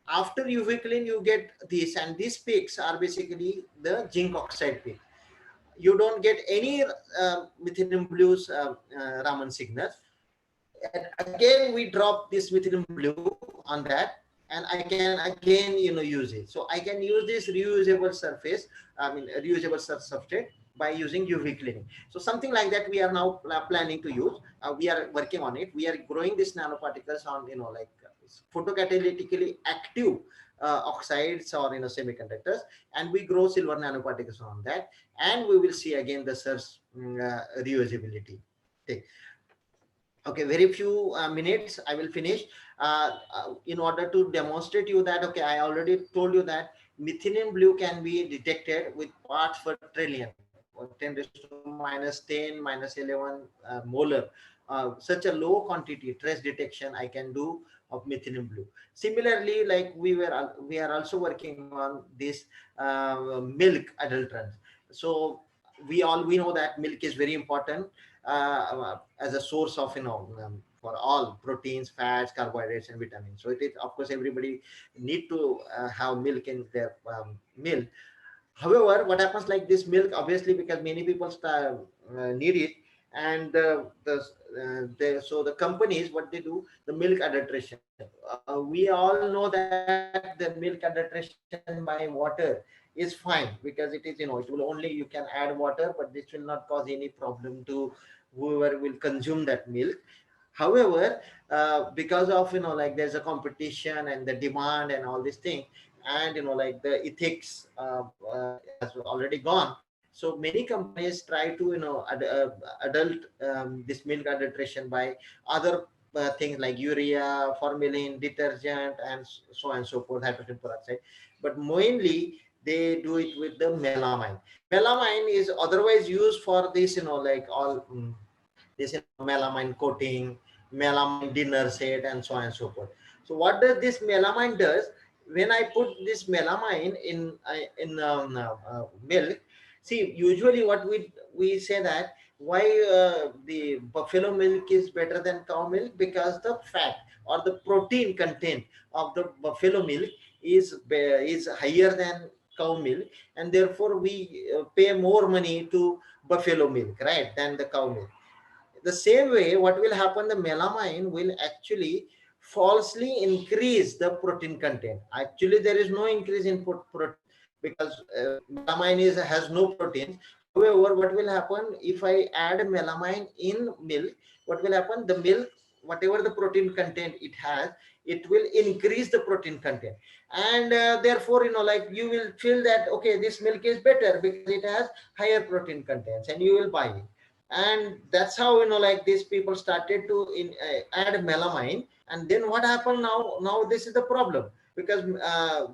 After UV clean, you get this, and these peaks are basically the zinc oxide peak. You don't get any methylene blues Raman signals. And again we drop this methylene blue on that, and I can again use it. So I can use this reusable surface, reusable substrate, by using UV cleaning. So something like that we are now planning to use. We are working on it. We are growing these nanoparticles on photocatalytically active oxides or semiconductors, and we grow silver nanoparticles on that, and we will see again the source reusability. Okay, very few minutes, I will finish. In order to demonstrate you that, okay, I already told you that methylene blue can be detected with parts per trillion, or 10 raised to minus 10, minus 11 molar. Such a low quantity trace detection I can do of methylene blue. Similarly, like we are also working on this milk adulterants. So we know that milk is very important as a source of for all proteins, fats, carbohydrates, and vitamins. So it is, of course, everybody need to have milk in their meal. However, what happens, like this milk, obviously, because many people need it, and so the companies, what they do, the milk adulteration. We all know that the milk adulteration by water is fine, because it is, it will only, you can add water, but this will not cause any problem to whoever will consume that milk. However, because of like there's a competition and the demand and all these things, and like the ethics has already gone, so many companies try to adult this milk adulteration by other things like urea, formylene, detergent, and so on and so forth, hydrogen peroxide. But mainly they do it with the melamine. Melamine is otherwise used for this like all this melamine coating, melamine dinner set, and so on and so forth. So what does this melamine does? When I put this melamine in milk, see, usually what we say that why the buffalo milk is better than cow milk, because the fat or the protein content of the buffalo milk is higher than cow milk, and therefore we pay more money to buffalo milk, right, than the cow milk. The same way, what will happen, the melamine will actually falsely increase the protein content. Actually, there is no increase in protein, because melamine has no proteins. However, what will happen if I add melamine in milk? What will happen? The milk, whatever the protein content it has, it will increase the protein content, and therefore like you will feel that, okay, this milk is better because it has higher protein contents, and you will buy it. And that's how like these people started to add melamine. And then what happened now this is the problem, because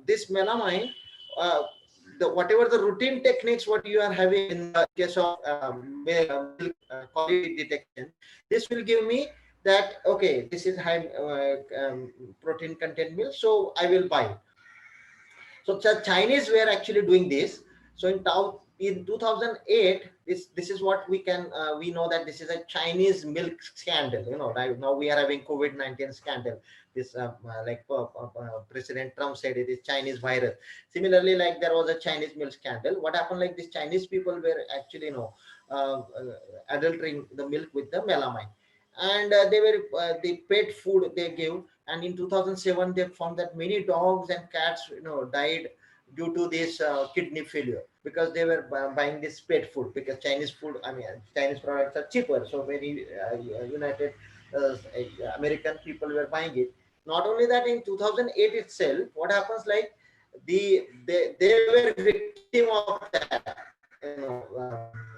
this melamine whatever the routine techniques what you are having in the case of milk quality detection, this will give me that okay, this is high protein content milk, so I will buy it. So the Chinese were actually doing this. So in 2008, this is what we can we know that this is a Chinese milk scandal. You know, right now we are having COVID-19 scandal. This President Trump said it is Chinese virus. Similarly, like there was a Chinese milk scandal. What happened? Like these Chinese people were actually adulterating the milk with the melamine, and they were the pet food they gave. And in 2007 they found that many dogs and cats died due to this kidney failure, because they were buying this pet food, because Chinese food, I mean Chinese products are cheaper, so many United American people were buying it. Not only that, in 2008 itself, what happens, like they were victim of that,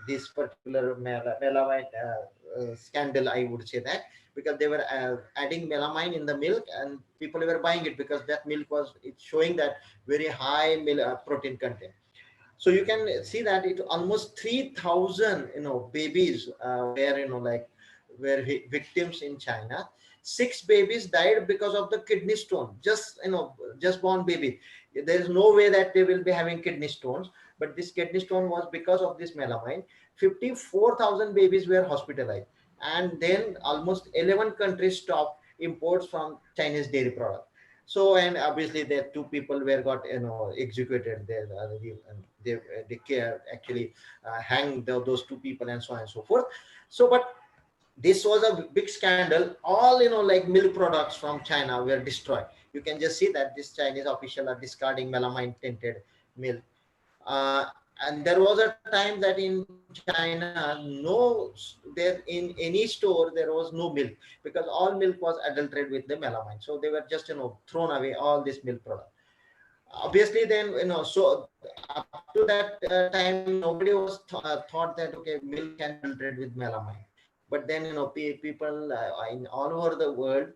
this particular melamine scandal, I would say that, because they were adding melamine in the milk and people were buying it because that milk was showing that very high protein content. So you can see that it almost 3,000 babies were victims in China. 6 babies died because of the kidney stone, just born baby. There is no way that they will be having kidney stones, but this kidney stone was because of this melamine. 54,000 babies were hospitalized, and then almost 11 countries stopped imports from Chinese dairy products. So, and obviously the 2 people were got executed. They actually hanged those 2 people and so on and so forth. So, but this was a big scandal. All like milk products from China were destroyed. You can just see that this Chinese official are discarding melamine tinted milk. And there was a time that in China, there in any store there was no milk, because all milk was adulterated with the melamine. So they were just thrown away all this milk product. Obviously, then so up to that time, nobody was thought that okay, milk can be adulterated with melamine. But then people in all over the world,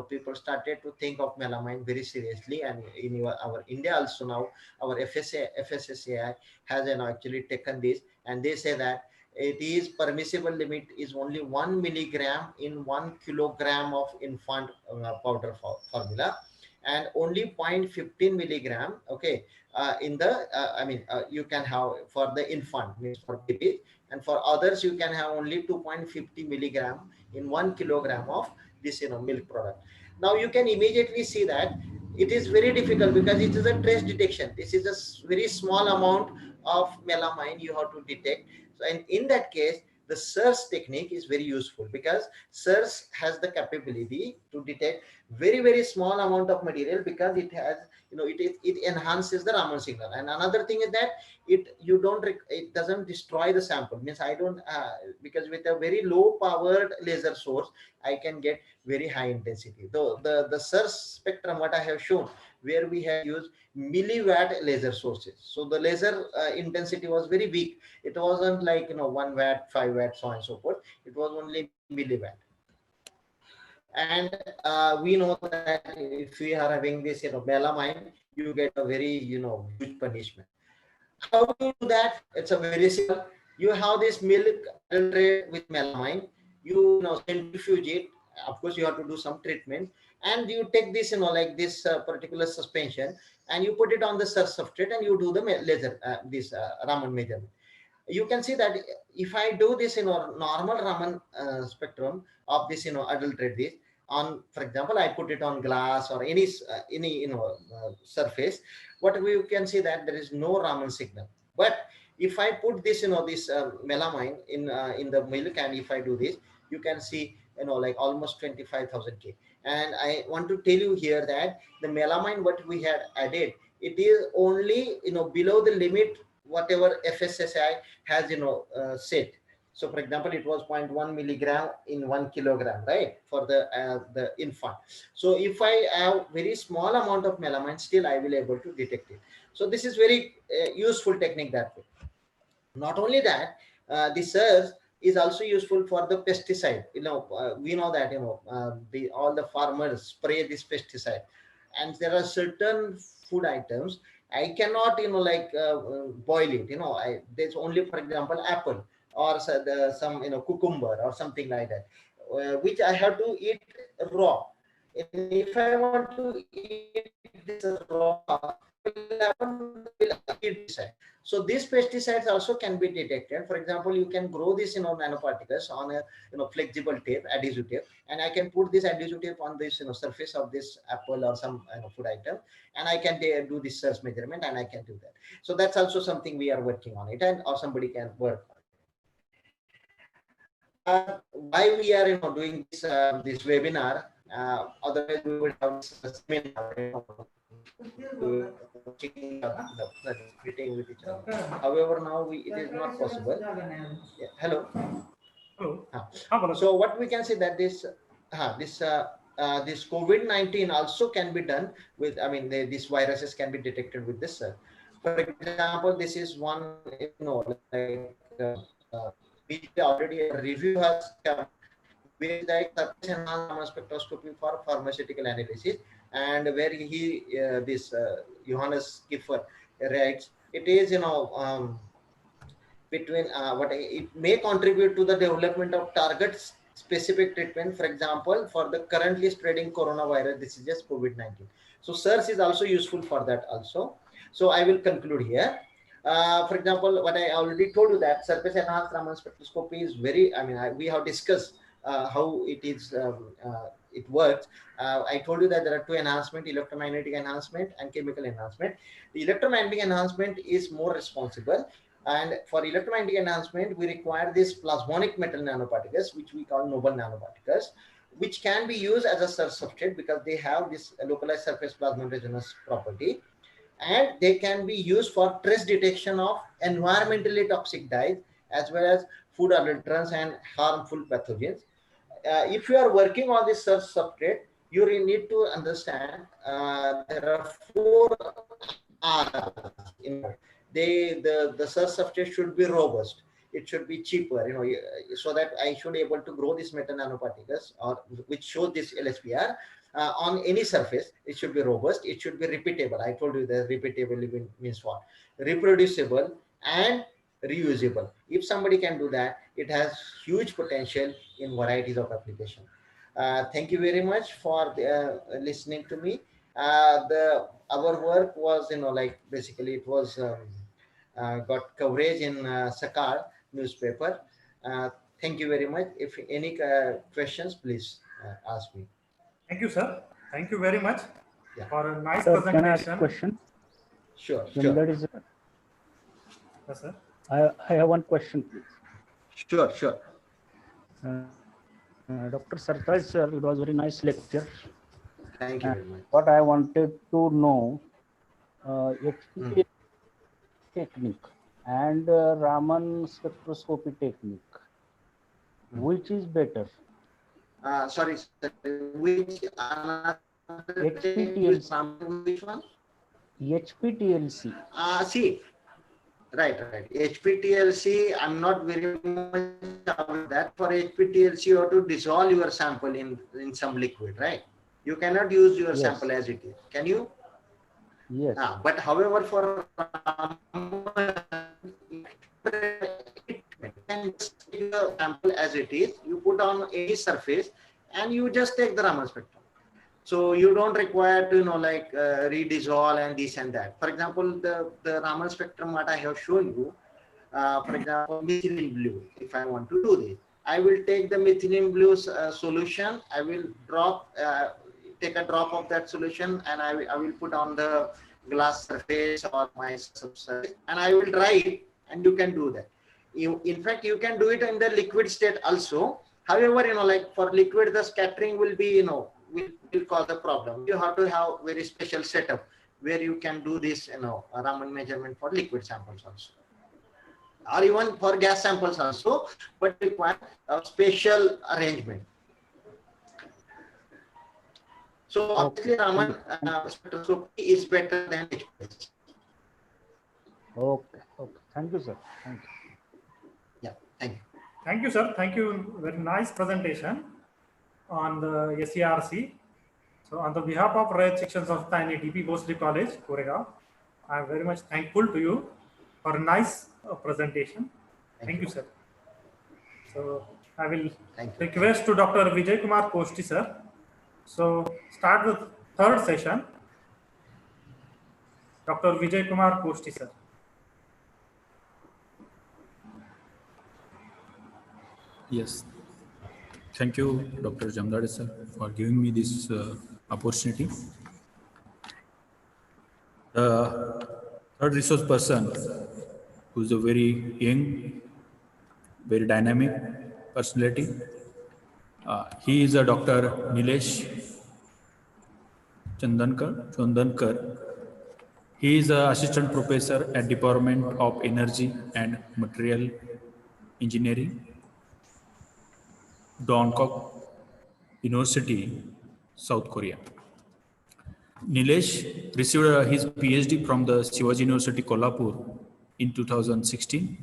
people started to think of melamine very seriously, and in our India also now, our FSSAI has actually taken this, and they say that it is permissible limit is only 1 milligram in 1 kilogram of infant powder formula, and only 0.15 milligram, okay, in the you can have for the infant, means for baby, and for others you can have only 2.50 milligram in 1 kilogram of this milk product. Now you can immediately see that it is very difficult, because it is a trace detection. This is a very small amount of melamine you have to detect. So, and in that case, the SIRS technique is very useful, because SIRS has the capability to detect very, very small amount of material, because it has it enhances the Raman signal. And another thing is that it doesn't destroy the sample, means I don't because with a very low powered laser source I can get very high intensity. Though the SIRS spectrum what I have shown, where we have used milliwatt laser sources, so the laser intensity was very weak. It wasn't like 1 watt, 5 watt, so on and so forth. It was only milliwatt. And we know that if we are having this melamine, you get a very huge punishment. How do you do that? It's a very simple. You have this milk adulterated with melamine. You centrifuge it. Of course, you have to do some treatment, and you take this like this particular suspension, and you put it on the substrate, and you do the laser Raman measurement. You can see that if I do this normal Raman spectrum of this adulterate this on, for example, I put it on glass or any surface, what we can see that there is no Raman signal. But if I put this this melamine in the milk, and if I do this, you can see like almost 25,000 K. And I want to tell you here that the melamine what we had added, it is only below the limit whatever FSSAI has set. So for example, it was 0.1 milligram in 1 kilogram, right, for the infant. So if I have very small amount of melamine, still I will able to detect it. So this is very useful technique that way. Not only that, the SIRS is also useful for the pesticide. We know that all the farmers spray this pesticide, and there are certain food items I cannot, boil it. There's only, for example, apple or some, cucumber or something like that, which I have to eat raw. And if I want to eat this raw, so these pesticides also can be detected. For example, you can grow this, nanoparticles on a, flexible tape, adhesive tape, and I can put this adhesive tape on this, surface of this apple or some, food item, and I can do this search measurement, and I can do that. So that's also something we are working on it, and or somebody can work on it. Why we are, doing this this webinar? Otherwise, we would have a seminar, meeting with each other. However, now it is not possible. Yeah. Hello. Hello. So what we can say that this COVID-19 also can be done with, these viruses can be detected with this. For example, this is one, which already a review has come, with like surface enhanced spectroscopy for pharmaceutical analysis, and where he this Johannes Kiefer writes, it is, between what it may contribute to the development of target specific treatment, for example, for the currently spreading coronavirus. This is just COVID-19. So SIRS is also useful for that also. So I will conclude here. For example, what I already told you, that surface enhanced Raman spectroscopy is very, we have discussed how it is, it works. I told you that there are two enhancement: electromagnetic enhancement and chemical enhancement. The electromagnetic enhancement is more responsible, and for electromagnetic enhancement, we require these plasmonic metal nanoparticles, which we call noble nanoparticles, which can be used as a substrate because they have this localized surface plasmon resonance property, and they can be used for trace detection of environmentally toxic dyes as well as food adulterants and harmful pathogens. If you are working on this substrate, you really need to understand there are 4 R's. The search substrate should be robust. It should be cheaper, so that I should be able to grow these metal nanoparticles, or which shows this LSPR on any surface. It should be robust. It should be repeatable. I told you that repeatable means what? Reproducible and reusable. If somebody can do that, it has huge potential in varieties of application. Thank you very much for listening to me. Our work was, basically it was got coverage in Sakar newspaper. Thank you very much. If any questions, please ask me. Thank you, sir. Thank you very much for a nice Sir, presentation. can I ask a question? Sure. That is, Yes, sir. I have one question, please. Sure. Dr. Sartaj, sir, it was very nice lecture. Thank you very much. What I wanted to know, HPLC technique and Raman spectroscopy technique, which is better? Sorry, which HPTLC. Which one? HPTLC. See, right. HPTLC, I'm not very much about that. For HPTLC, you have to dissolve your sample in some liquid, right? You cannot use your sample as it is. Can you? Yes. But however, for your sample as it is, you put on any surface and you just take the Raman spectrum. So you don't require to redissolve and this and that. For example, the Raman spectrum what I have shown you, for example, methylene blue. If I want to do this, I will take the methylene blue solution. I will take a drop of that solution, and I will put on the glass surface or my surface, and I will dry it, and you can do that. In fact, you can do it in the liquid state also. However, for liquid, the scattering will be, will cause a problem. You have to have very special setup where you can do this, Raman measurement for liquid samples also, or even for gas samples also, but require a special arrangement. So obviously, Raman spectroscopy is better than HPLC. Okay. Thank you, sir. Thank you. Yeah, thank you. Thank you, sir. Thank you. Very nice presentation on the SERC. So on the behalf of Rare Sections of Tiny DP Bhosale College, Koregaon, I'm very much thankful to you for a nice presentation. Thank you, sir. So I will request to Dr. Vijay Kumar Kosti, sir. So start with third session. Dr. Vijay Kumar Kosti, sir. Yes. Thank you, Dr. Jamdade, sir, for giving me this opportunity. The third resource person, who is a very young, very dynamic personality, he is a Dr. Nilesh Chandankar. He is an assistant professor at Department of Energy and Material Engineering, Dongkok University, South Korea. Nilesh received his PhD from the Shivaji University, Kolhapur in 2016.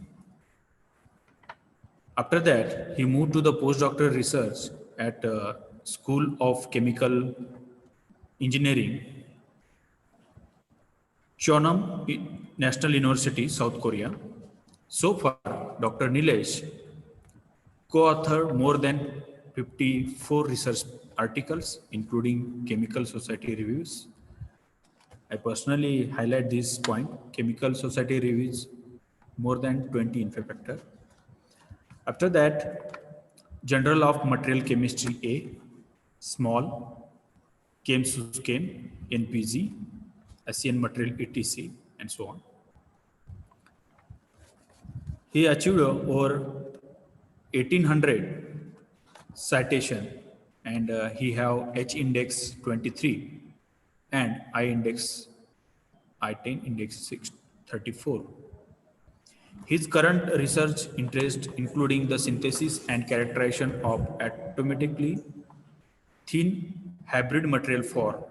After that, he moved to the postdoctoral research at School of Chemical Engineering, Cheonam National University, South Korea. So far, Dr. Nilesh co-authored more than 54 research articles, including Chemical Society reviews. I personally highlight this point. Chemical Society reviews more than 20 in fact. After that, Journal of Material Chemistry A, Small, Chem Suschem, NPG, ASEAN Material etc. and so on. He achieved over 1800 citation, and he have H index 23 and I index I10 index 634. His current research interest including the synthesis and characterization of atomically thin hybrid material for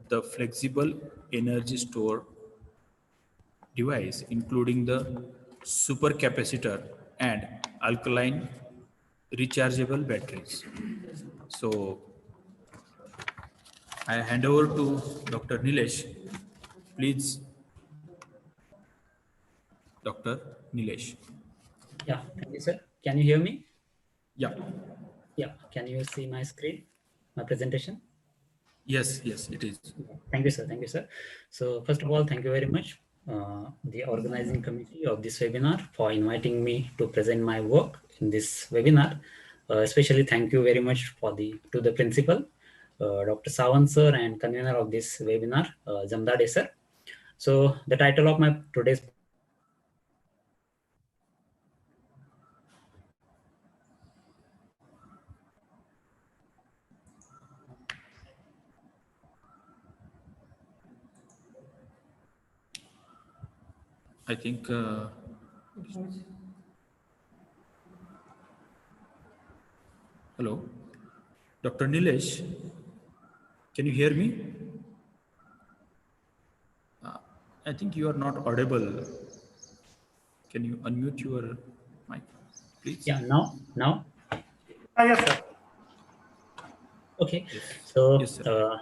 the flexible energy store device, including the supercapacitor and alkaline rechargeable batteries. So I hand over to Dr. Nilesh. Please, Dr. Nilesh. Yeah, thank you, sir. Can you hear me? Yeah. Yeah, can you see my screen, my presentation? Yes, it is. Thank you, sir. Thank you, sir. So first of all, thank you very much, the organizing committee of this webinar, for inviting me to present my work in this webinar. Especially thank you very much to the principal, Dr. Sawant sir, and convener of this webinar, Jamdade sir. So the title of my today's I think hello, Dr. Nilesh, can you hear me? I think you are not audible. Can you unmute your mic, please? Yeah, now. Yes, sir. Okay, Yes. so Yes, sir.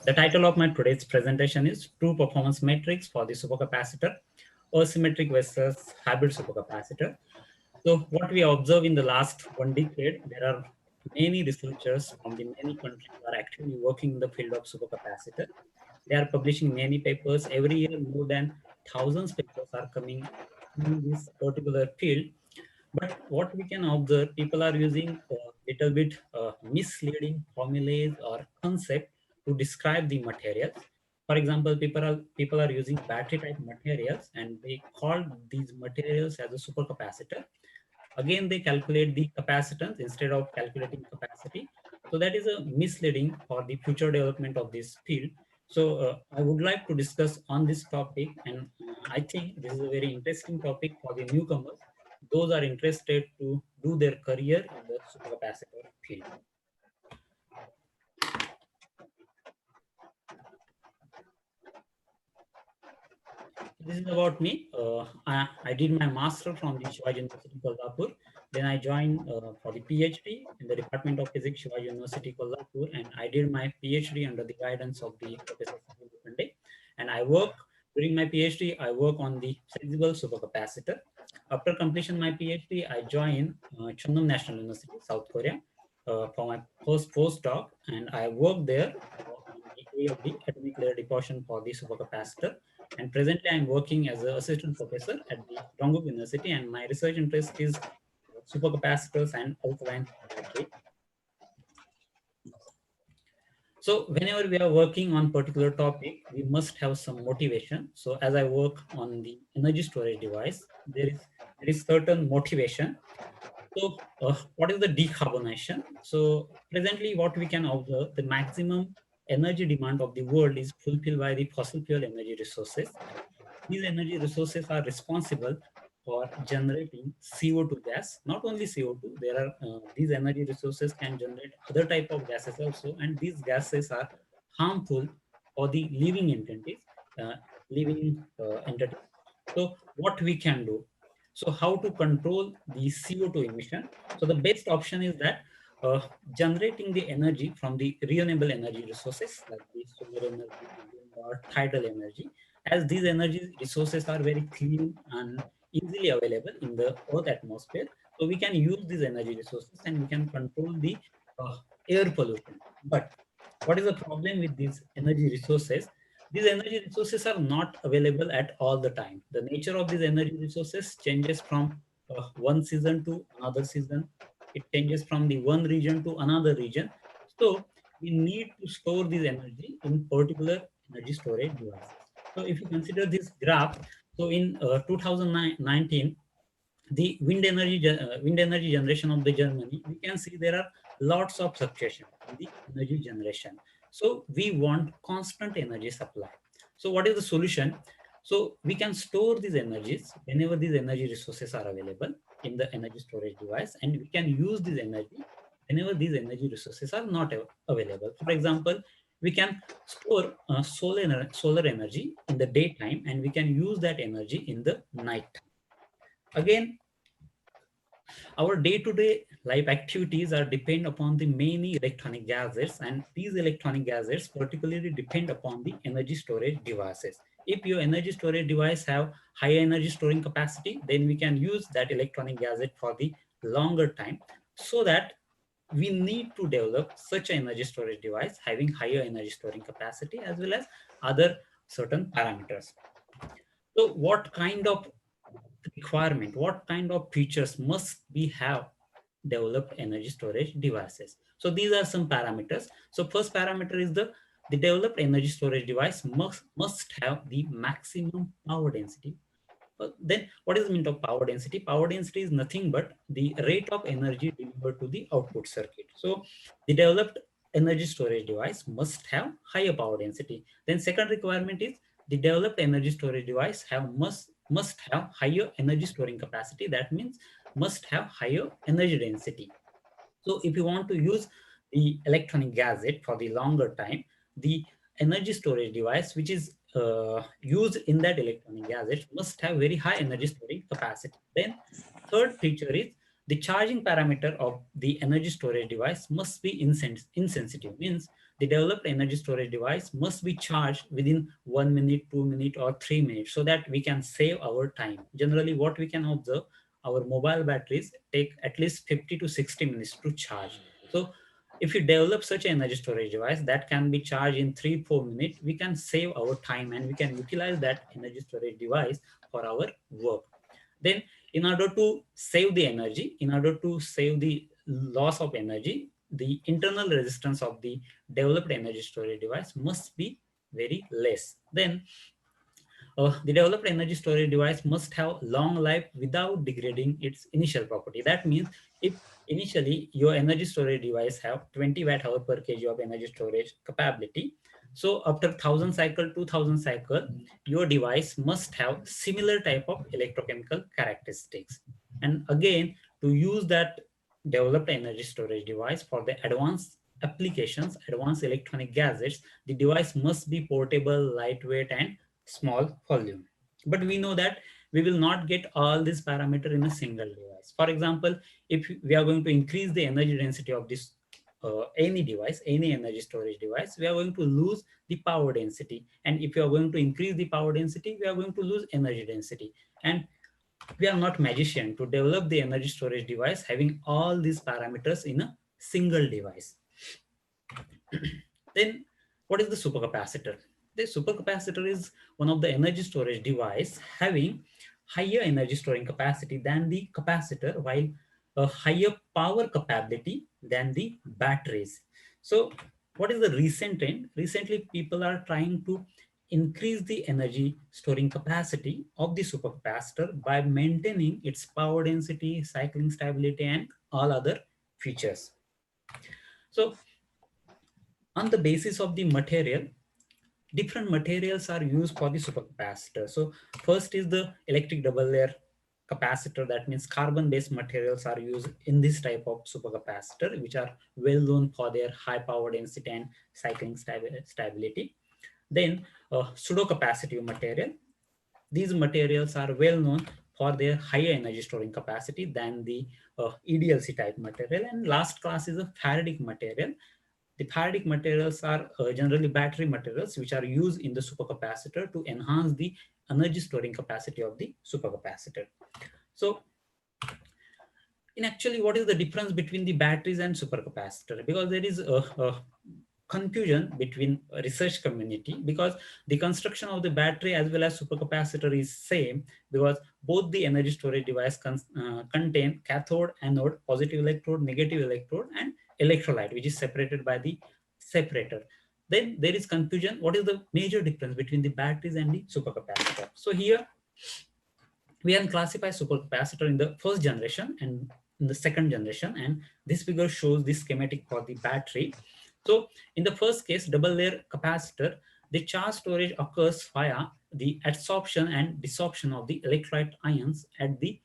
the title of my today's presentation is True Performance Metrics for the Supercapacitor, Asymmetric versus Hybrid Supercapacitor. So what we observe in the last 1 decade, there are many researchers from the many countries who are actively working in the field of supercapacitor. They are publishing many papers every year. More than thousands of papers are coming in this particular field. But what we can observe, people are using a little bit misleading formulas or concept to describe the materials. For example, people are using battery type materials and they call these materials as a supercapacitor. Again, they calculate the capacitance instead of calculating capacity. So that is a misleading for the future development of this field. So I would like to discuss on this topic, and I think this is a very interesting topic for the newcomers. Those are interested to do their career in the supercapacitor field. This is about me. I did my master from the Shivaji University, Kolhapur. Then I joined for the PhD in the Department of Physics, Shivaji University, Kolhapur, and I did my PhD under the guidance of the Professor Sahil Pandey. And I work During my PhD, I work on the flexible supercapacitor. After completion of my PhD, I joined Chungnam National University, South Korea, for my first postdoc, and I worked there on the A of the atomic layer deposition for the supercapacitor. And presently, I'm working as an assistant professor at the Dongguk University, and my research interest is supercapacitors and alkaline battery. So whenever we are working on particular topic, we must have some motivation. So as I work on the energy storage device, there is certain motivation. So what is the decarbonization? So presently what we can observe, the maximum energy demand of the world is fulfilled by the fossil fuel energy resources. These energy resources are responsible for generating CO2 gas. Not only CO2, there are these energy resources can generate other type of gases also, and these gases are harmful for the living entities. Uh, entities. So what we can do? So how to control the CO2 emission? So the best option is that generating the energy from the renewable energy resources like the solar energy, wind or tidal energy, as these energy resources are very clean and easily available in the Earth atmosphere. So we can use these energy resources and we can control the uh, air pollution. But what is the problem with these energy resources? These energy resources are not available at all the time. The nature of these energy resources changes from one season to another season. It changes from the one region to another region. So we need to store this energy in particular energy storage devices. So if you consider this graph, so in 2019, the wind energy generation of the Germany, we can see there are lots of fluctuation in the energy generation. So we want constant energy supply. So what is the solution? So we can store these energies whenever these energy resources are available in the energy storage device, and we can use this energy whenever these energy resources are not available. For example, we can store solar energy in the daytime, and we can use that energy in the night. Again, our day-to-day life activities are depend upon the many electronic gadgets, and these electronic gadgets particularly depend upon the energy storage devices. If your energy storage device have high energy storing capacity, then we can use that electronic gadget for the longer time, so that we need to develop such an energy storage device having higher energy storing capacity as well as other certain parameters. So what kind of requirement, what kind of features must we have developed energy storage devices? So these are some parameters. So first parameter is the developed energy storage device must have the maximum power density. Then what is the mean of power density? Power density is nothing but the rate of energy delivered to the output circuit. So the developed energy storage device must have higher power density. Then second requirement is the developed energy storage device must have higher energy storing capacity. That means must have higher energy density. So if you want to use the electronic gadget for the longer time, the energy storage device which is used in that electronic gadget must have very high energy storing capacity. Then third feature is the charging parameter of the energy storage device must be insensitive. Means the developed energy storage device must be charged within 1 minute, 2 minutes, or 3 minutes, so that we can save our time. Generally, what we can observe, our mobile batteries take at least 50 to 60 minutes to charge. So if you develop such an energy storage device that can be charged in 3-4 minutes, we can save our time and we can utilize that energy storage device for our work. Then in order to save the energy, in order to save the loss of energy, the internal resistance of the developed energy storage device must be very less. Then the developed energy storage device must have long life without degrading its initial property. That means if initially your energy storage device have 20 watt hour per kg of energy storage capability, so after 1000 cycle, 2000 cycle, your device must have similar type of electrochemical characteristics. And again, to use that developed energy storage device for the advanced applications, advanced electronic gadgets, the device must be portable, lightweight, and small volume. But we know that we will not get all these parameters in a single device. For example, if we are going to increase the energy density of this any device, any energy storage device, we are going to lose the power density. And if you are going to increase the power density, we are going to lose energy density. And we are not magician to develop the energy storage device having all these parameters in a single device. Then what is the supercapacitor? The supercapacitor is one of the energy storage device having higher energy storing capacity than the capacitor, while a higher power capability than the batteries. So what is the recent trend? Recently, people are trying to increase the energy storing capacity of the supercapacitor by maintaining its power density, cycling stability, and all other features. So on the basis of the material, different materials are used for the supercapacitor. So first is the electric double layer capacitor. That means carbon-based materials are used in this type of supercapacitor, which are well known for their high power density and cycling stability. Then pseudo-capacitive material. These materials are well known for their higher energy storing capacity than the EDLC type material. And last class is a Faradic material. The Faradic materials are generally battery materials which are used in the supercapacitor to enhance the energy storing capacity of the supercapacitor. So in actually, what is the difference between the batteries and supercapacitor? Because there is a confusion between research community, because the construction of the battery as well as supercapacitor is same, because both the energy storage device contain cathode, anode, positive electrode, negative electrode, and electrolyte, which is separated by the separator. Then there is confusion. What is the major difference between the batteries and the supercapacitor? So here we can classify supercapacitor in the first generation and in the second generation, and this figure shows the schematic for the battery. So in the first case, double layer capacitor, the charge storage occurs via the adsorption and desorption of the electrolyte ions at the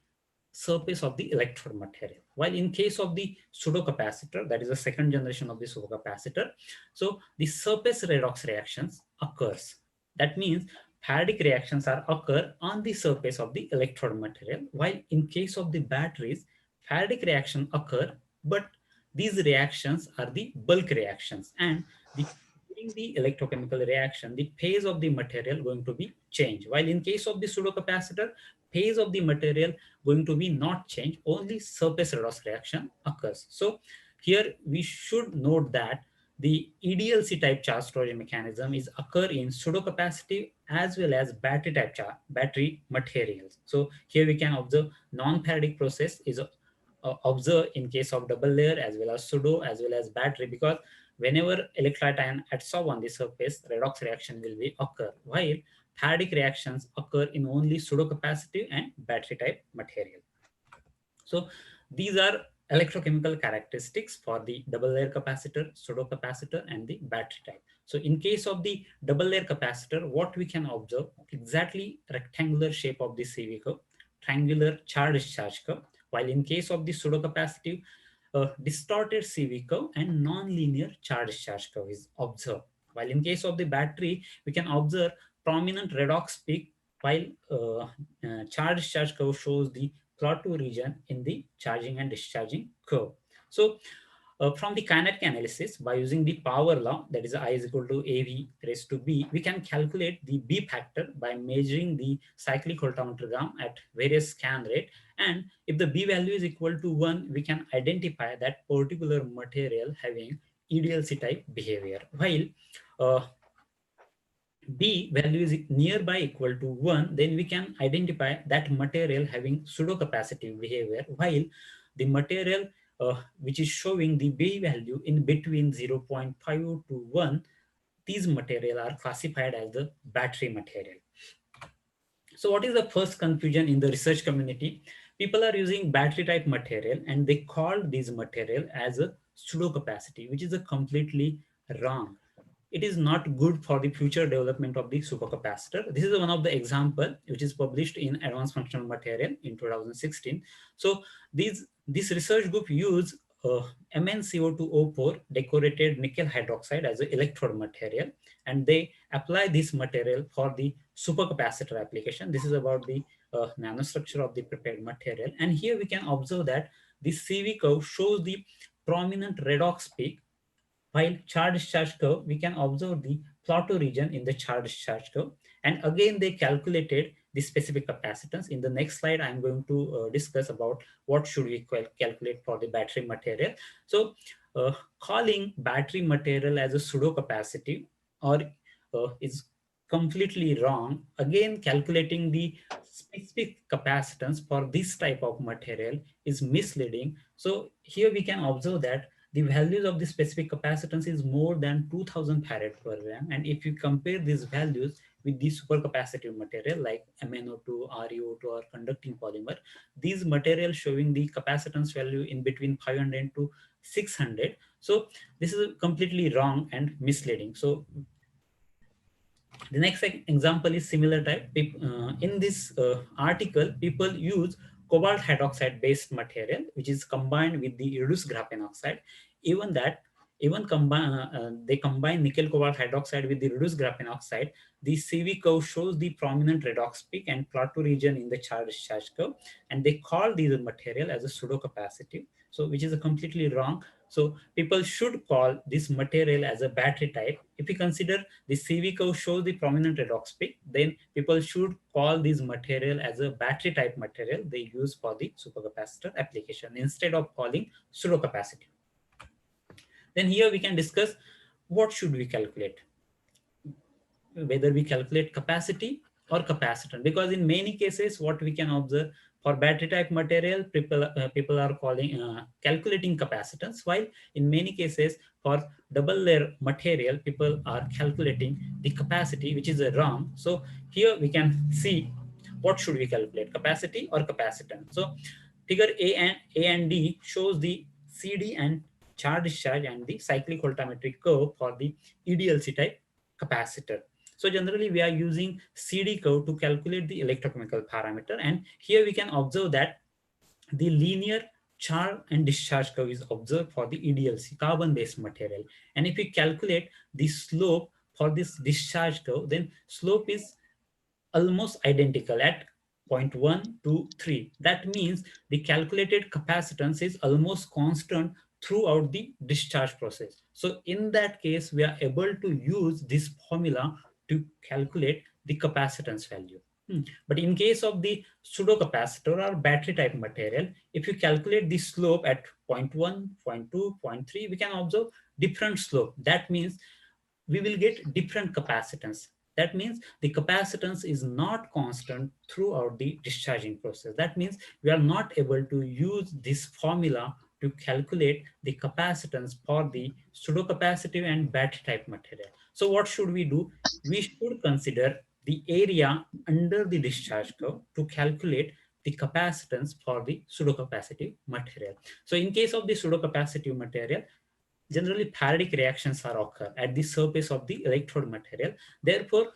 surface of the electrode material. While in case of the pseudo-capacitor, that is the second generation of the supercapacitor, so the surface redox reactions occurs. That means Faradic reactions are occur on the surface of the electrode material, while in case of the batteries, Faradic reaction occur, but these reactions are the bulk reactions, and during the electrochemical reaction, the phase of the material going to be changed. While in case of the pseudo-capacitor, phase of the material going to be not changed, only surface redox reaction occurs. So here we should note that the EDLC type charge storage mechanism is occur in pseudo-capacitive as well as battery type battery materials. So here we can observe non-Faradic process is observed in case of double layer as well as pseudo as well as battery, because whenever electrolyte ion adsorb on the surface, redox reaction will be occur, while Faradic reactions occur in only pseudo-capacitive and battery type material. So these are electrochemical characteristics for the double layer capacitor, pseudo-capacitor, and the battery type. So in case of the double layer capacitor, what we can observe, exactly rectangular shape of the CV curve, triangular charge-discharge curve, while in case of the pseudo-capacitive, distorted CV curve and non-linear charge-discharge curve is observed. While in case of the battery, we can observe prominent redox peak, while charge-discharge curve shows the Part-2 region in the charging and discharging curve. So from the kinetic analysis, by using the power law, that is I is equal to AV raised to B, we can calculate the B factor by measuring the cyclic voltammeter at various scan rate. And if the B value is equal to 1, we can identify that particular material having EDLC type behavior. While B value is nearby equal to 1, then we can identify that material having pseudo-capacitive behavior, while the material which is showing the B value in between 0.5 to 1, these material are classified as the battery material. So what is the first confusion in the research community? People are using battery type material and they call this material as a pseudo-capacity, which is a completely wrong. It is not good for the future development of the supercapacitor. This is one of the example which is published in Advanced Functional Material in 2016. So this research group used MnCO2O4 decorated nickel hydroxide as an electrode material, and they apply this material for the supercapacitor application. This is about the nanostructure of the prepared material, and here we can observe that the CV curve shows the prominent redox peak While charge-discharge curve, we can observe the plateau region in the charge-discharge curve. And again, they calculated the specific capacitance. In the next slide, I'm going to discuss about what should we calculate for the battery material. So calling battery material as a pseudo capacitive or is completely wrong. Again, calculating the specific capacitance for this type of material is misleading. So here we can observe that the values of the specific capacitance is more than 2000 farad per gram. And if you compare these values with the supercapacitive material like MnO2, ReO2 or conducting polymer, these materials showing the capacitance value in between 500 to 600. So this is completely wrong and misleading. So the next example is similar type. In this article, people use cobalt hydroxide based material, which is combined with the reduced graphene oxide. Even that, they combine nickel cobalt hydroxide with the reduced graphene oxide. The CV curve shows the prominent redox peak and plateau region in the charge discharge curve, and they call these material as a pseudo capacitive. So, which is a completely wrong. So people should call this material as a battery type. If you consider the CV curve shows the prominent redox peak, then people should call this material as a battery type material they use for the supercapacitor application instead of calling pseudo capacitive. Then here we can discuss what should we calculate, whether we calculate capacity or capacitance, because in many cases what we can observe for battery type material, people are calculating capacitance, while in many cases for double layer material, people are calculating the capacity, which is wrong. So here we can see what should we calculate, capacity or capacitance. So figure A and D shows the CD and charge discharge and the cyclic voltammetric curve for the EDLC type capacitor. So generally we are using CD curve to calculate the electrochemical parameter, and here we can observe that the linear charge and discharge curve is observed for the EDLC carbon based material. And if we calculate the slope for this discharge curve, then slope is almost identical at 0.1 to 3. That means the calculated capacitance is almost constant throughout the discharge process. So in that case, we are able to use this formula to calculate the capacitance value. But in case of the pseudo capacitor or battery type material, if you calculate the slope at 0.1, 0.2, 0.3, we can observe different slope. That means we will get different capacitance. That means the capacitance is not constant throughout the discharging process. That means we are not able to use this formula to calculate the capacitance for the pseudocapacitive and battery type material. So what should we do? We should consider the area under the discharge curve to calculate the capacitance for the pseudocapacitive material. So in case of the pseudocapacitive material, generally Faradic reactions are occur at the surface of the electrode material. Therefore,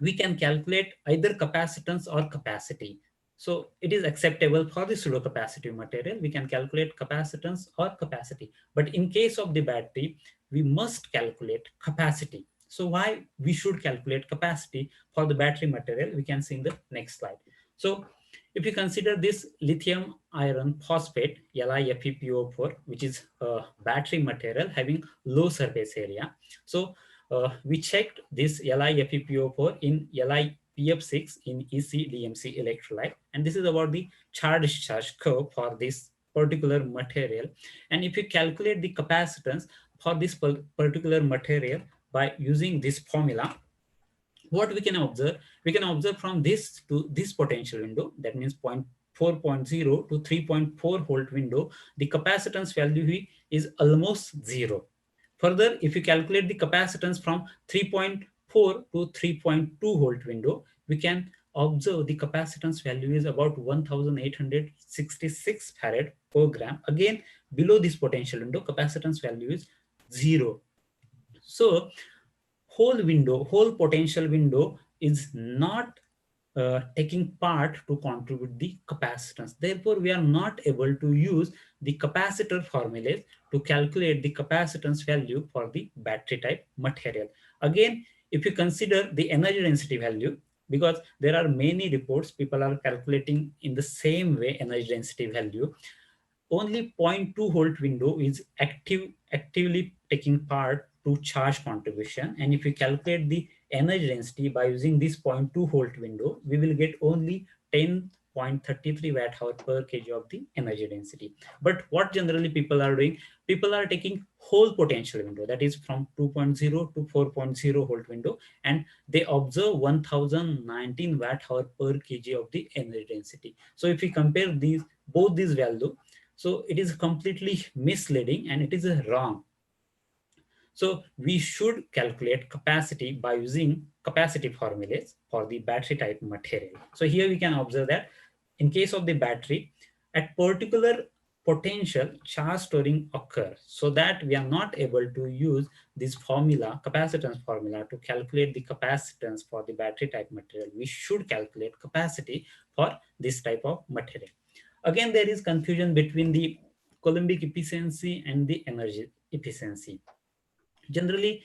we can calculate either capacitance or capacity. So it is acceptable for the pseudocapacitive material. We can calculate capacitance or capacity. But in case of the battery, we must calculate capacity. So why we should calculate capacity for the battery material, we can see in the next slide. So if you consider this lithium iron phosphate, LiFePO4, which is a battery material having low surface area. So we checked this LiFePO4 in LiPF6 in EC-DMC electrolyte. And this is about the charge discharge curve for this particular material. And if you calculate the capacitance for this particular material by using this formula, what we can observe from this to this potential window, that means 4.0 to 3.4 volt window, the capacitance value is almost 0. Further, if you calculate the capacitance from 3.4 to 3.2 volt window, we can observe the capacitance value is about 1866 farad per gram. Again, below this potential window, capacitance value is 0. So whole potential window is not taking part to contribute the capacitance. Therefore, we are not able to use the capacitor formulas to calculate the capacitance value for the battery type material. Again, if you consider the energy density value, because there are many reports, people are calculating in the same way energy density value, only 0.2 volt window is actively taking part to charge contribution. And if we calculate the energy density by using this 0.2 volt window, we will get only 10.33 watt hour per kg of the energy density. But what generally people are doing, people are taking whole potential window, that is from 2.0 to 4.0 volt window, and they observe 1019 watt hour per kg of the energy density. So if we compare both these values, so it is completely misleading and it is wrong. So we should calculate capacity by using capacity formulas for the battery type material. So here we can observe that in case of the battery, at particular potential, charge storing occurs, so that we are not able to use this formula, capacitance formula, to calculate the capacitance for the battery type material. We should calculate capacity for this type of material. Again, there is confusion between the Coulombic efficiency and the energy efficiency. Generally,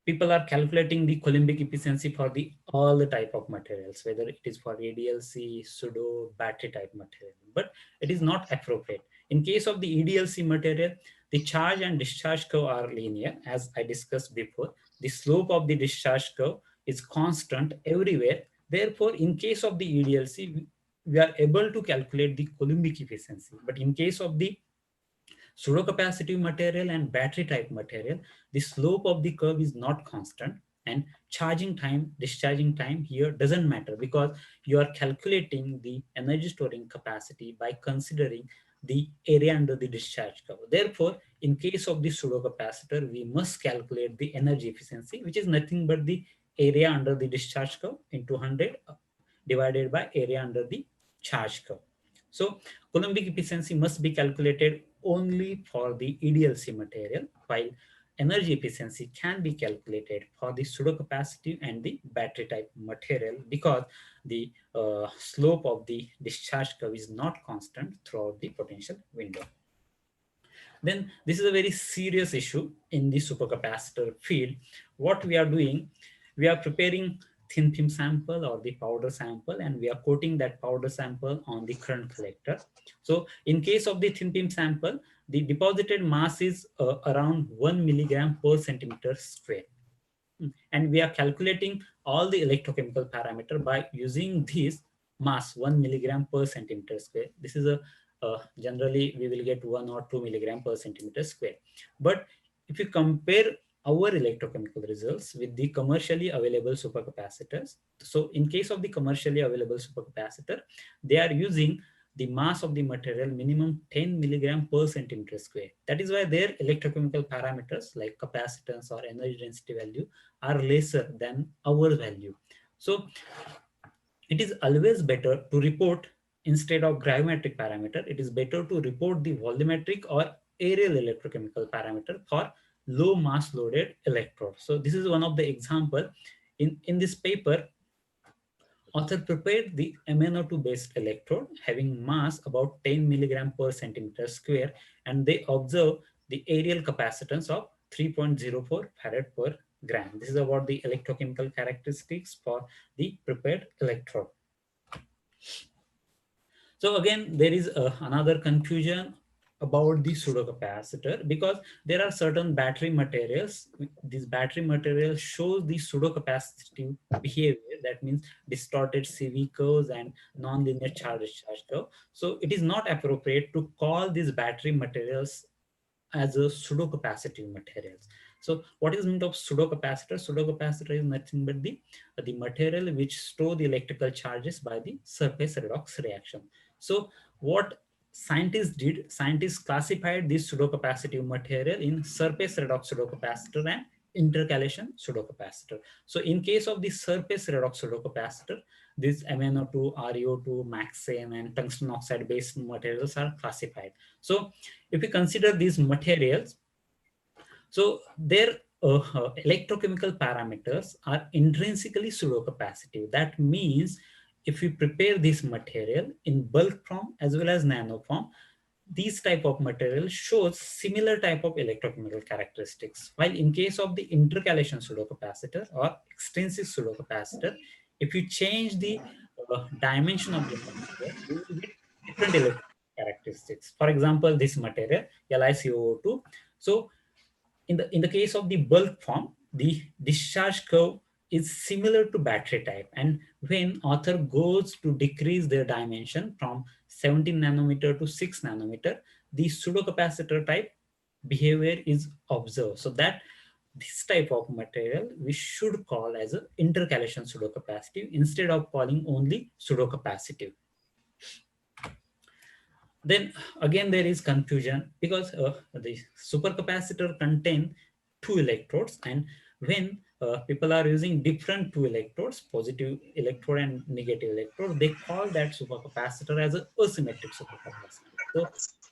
people are calculating the Coulombic efficiency for all the type of materials, whether it is for ADLC, pseudo, battery type material, but it is not appropriate. In case of the EDLC material, the charge and discharge curve are linear, as I discussed before. The slope of the discharge curve is constant everywhere. Therefore, in case of the EDLC, we are able to calculate the Coulombic efficiency. But in case of the pseudocapacitive material and battery type material, the slope of the curve is not constant, and charging time, discharging time here doesn't matter, because you are calculating the energy storing capacity by considering the area under the discharge curve. Therefore, in case of the pseudocapacitor, we must calculate the energy efficiency, which is nothing but the area under the discharge curve into 100 divided by area under the charge curve. So Coulombic efficiency must be calculated only for the EDLC material, while energy efficiency can be calculated for the pseudocapacitive and the battery type material, because the slope of the discharge curve is not constant throughout the potential window. Then this is a very serious issue in the supercapacitor field. What we are doing, we are preparing thin film sample or the powder sample, and we are coating that powder sample on the current collector. So in case of the thin film sample, the deposited mass is around 1 milligram per centimeter square. And we are calculating all the electrochemical parameter by using this mass 1 milligram per centimeter square. This is a generally we will get 1 or 2 milligram per centimeter square. But if you compare our electrochemical results with the commercially available supercapacitors, so in case of the commercially available supercapacitor, they are using the mass of the material minimum 10 milligram per centimeter square. That is why their electrochemical parameters like capacitance or energy density value are lesser than our value. So it is always better to report, instead of gravimetric parameter, it is better to report the volumetric or aerial electrochemical parameter for low mass loaded electrode. So this is one of the example. In this paper, author prepared the MnO2 based electrode having mass about 10 milligram per centimeter square, and they observe the aerial capacitance of 3.04 farad per gram. This is about the electrochemical characteristics for the prepared electrode. So again, there is another confusion about the pseudocapacitor, because there are certain battery materials. This battery material shows the pseudocapacitive behavior, that means distorted CV curves and nonlinear charge discharge curve. So it is not appropriate to call these battery materials as a pseudocapacitive materials. So what is meant of pseudocapacitor? Pseudocapacitor is nothing but the material which store the electrical charges by the surface redox reaction. So what scientists did, scientists classified this pseudocapacitive material in surface redox pseudocapacitor and intercalation pseudocapacitor. So in case of the surface redox pseudocapacitor, these MnO2, ReO2, MaxN, and tungsten oxide based materials are classified. So if we consider these materials, so their electrochemical parameters are intrinsically pseudocapacitive. That means if we prepare this material in bulk form as well as nano form, these type of material shows similar type of electrochemical characteristics. While in case of the intercalation pseudocapacitor or extrinsic pseudocapacitor, if you change the dimension of the material, you will get different electrochemical characteristics. For example, this material, LiCO2. So in the case of the bulk form, the discharge curve is similar to battery type. And when author goes to decrease their dimension from 17 nanometer to 6 nanometer, the pseudocapacitor type behavior is observed. So that this type of material we should call as an intercalation pseudocapacitive instead of calling only pseudocapacitive. Then again there is confusion because the supercapacitor contain two electrodes, and when people are using different two electrodes, positive electrode and negative electrode, they call that supercapacitor as a asymmetric supercapacitor. So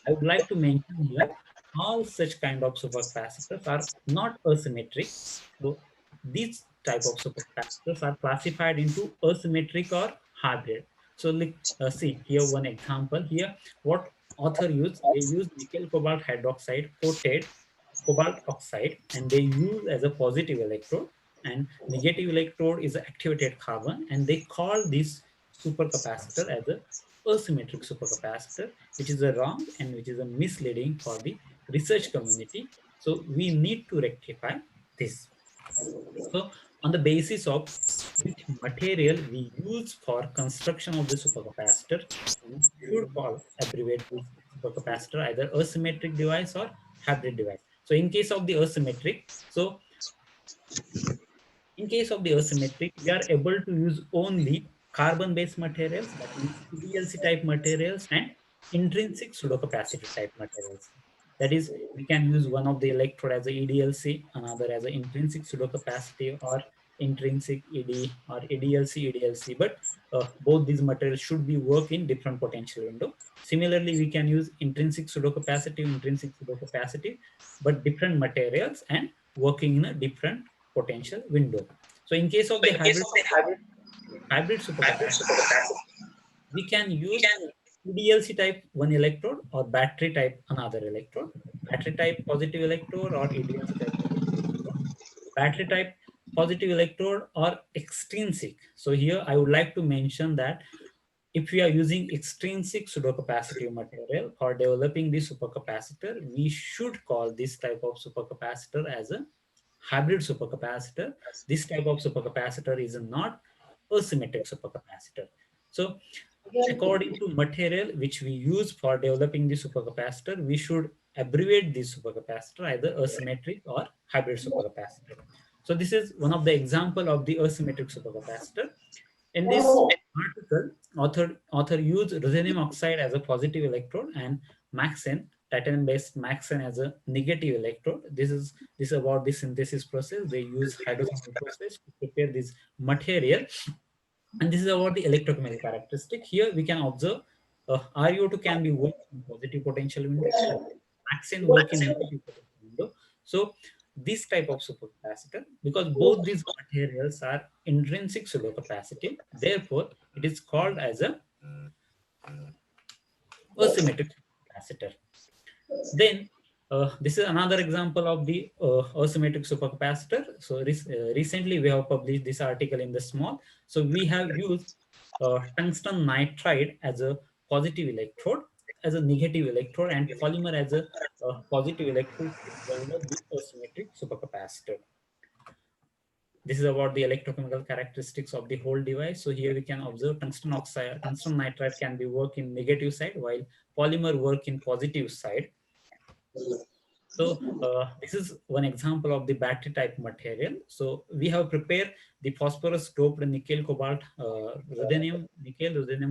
I would like to mention here all such kind of supercapacitors are not asymmetric. So these type of supercapacitors are classified into asymmetric or hybrid. So see here one example here. What author used, they use nickel cobalt hydroxide coated cobalt oxide, and they use as a positive electrode, and negative electrode is activated carbon, and they call this supercapacitor as a asymmetric supercapacitor, which is a wrong and which is a misleading for the research community. So we need to rectify this. So on the basis of which material we use for construction of the supercapacitor, we should call abbreviate this supercapacitor either asymmetric device or hybrid device. So in case of the asymmetric, we are able to use only carbon-based materials, that means EDLC type materials and intrinsic pseudocapacitor type materials. That is, we can use one of the electrode as a EDLC, another as an intrinsic pseudocapacitive, or intrinsic ED or EDLC, but both these materials should be work in different potential window. Similarly, we can use intrinsic pseudocapacitive, but different materials and working in a different potential window. So in case of the hybrid supercapacitor, we can use EDLC type one electrode or battery type another electrode, battery type positive electrode or EDLC type electrode, battery type positive electrode or extrinsic. So here I would like to mention that if we are using extrinsic pseudocapacitive material for developing this supercapacitor, we should call this type of supercapacitor as a hybrid supercapacitor. This type of supercapacitor is not asymmetric supercapacitor. So according to material which we use for developing the supercapacitor, we should abbreviate this supercapacitor either asymmetric or hybrid supercapacitor. So this is one of the example of the asymmetric supercapacitor. In this article, author used ruthenium oxide as a positive electrode and Maxene, titanium-based Maxene as a negative electrode. This is about the synthesis process. They use hydrogen process to prepare this material. And this is about the electrochemical characteristic. Here we can observe ReO2 can be worked in positive potential window, Maxene work in negative potential window. So this type of supercapacitor, because both these materials are intrinsic pseudocapacitive, therefore it is called as a asymmetric capacitor. Then this is another example of the asymmetric supercapacitor. So recently we have published this article in the small. So we have used tungsten nitride as a positive electrode, as a negative electrode, and polymer as a positive electrode to develop the asymmetric supercapacitor. This is about the electrochemical characteristics of the whole device. So here we can observe tungsten nitride can be work in negative side while polymer work in positive side. So this is one example of the battery type material. So we have prepared the phosphorus doped nickel cobalt ruthenium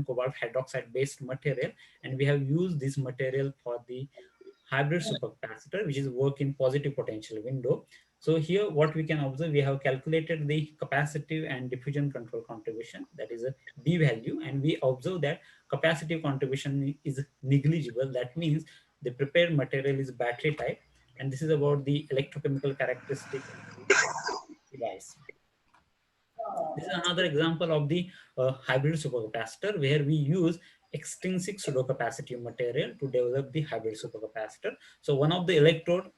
cobalt hydroxide based material, and we have used this material for the hybrid supercapacitor, which is work in positive potential window. So here what we can observe, we have calculated the capacitive and diffusion control contribution, that is a B value, and we observe that capacitive contribution is negligible. That means the prepared material is battery type, and this is about the electrochemical characteristic of the device. This is another example of the hybrid supercapacitor where we use extrinsic pseudocapacitive material to develop the hybrid supercapacitor. So one of the electrode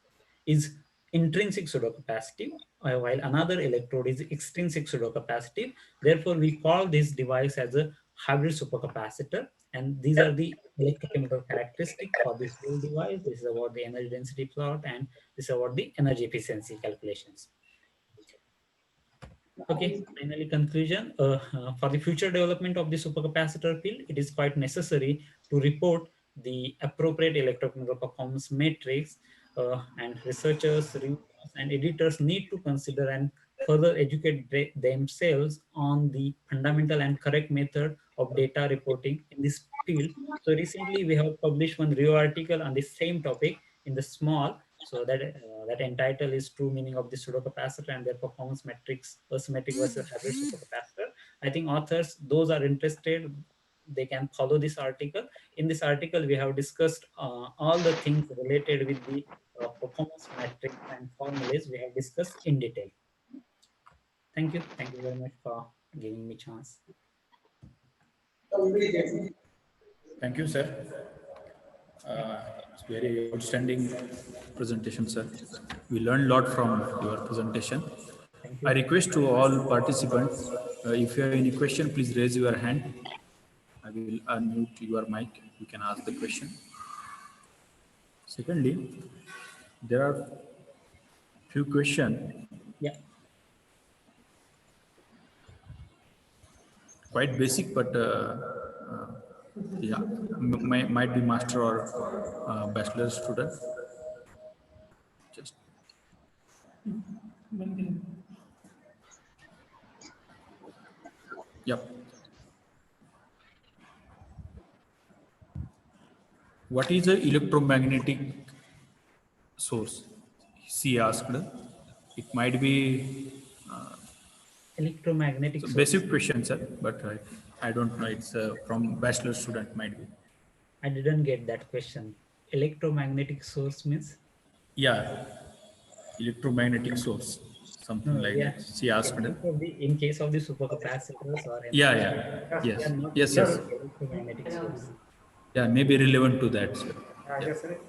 is intrinsic pseudocapacitive, while another electrode is extrinsic pseudocapacitive. Therefore, we call this device as a hybrid supercapacitor. And these are the electrochemical characteristics for this whole device. This is about the energy density plot, and this is about the energy efficiency calculations. Okay, finally conclusion. For the future development of the supercapacitor field, it is quite necessary to report the appropriate electrochemical performance matrix, and researchers, reviewers, and editors need to consider and further educate themselves on the fundamental and correct method of data reporting in this field. So recently we have published one review article on the same topic in the small, so that entitled is True Meaning of the Pseudocapacitor and Their Performance Metrics, Asymmetric versus Hybrid Supercapacitor. I think authors, those are interested, they can follow this article. In this article, we have discussed all the things related with the performance metrics and formulas we have discussed in detail. Thank you. Thank you very much for giving me chance. Thank you, sir. It's very outstanding presentation, sir. We learned a lot from your presentation. I request to all participants, if you have any question, please raise your hand. I will unmute your mic. You can ask the question. Secondly, there are few questions. Yeah. Quite basic, but yeah, might be master or bachelor student. Just yep. What is the electromagnetic source? She asked. It might be Electromagnetic source. basic question, sir, but I don't know. It's from bachelor student, might be. I didn't get that question. Electromagnetic source means? Yeah, electromagnetic source, something like Yeah. that. She asked. In case of the supercapacitors or Yeah. Yes. they are not Yes. using electromagnetic source. Yeah, maybe relevant to that, sir. Yes, sir.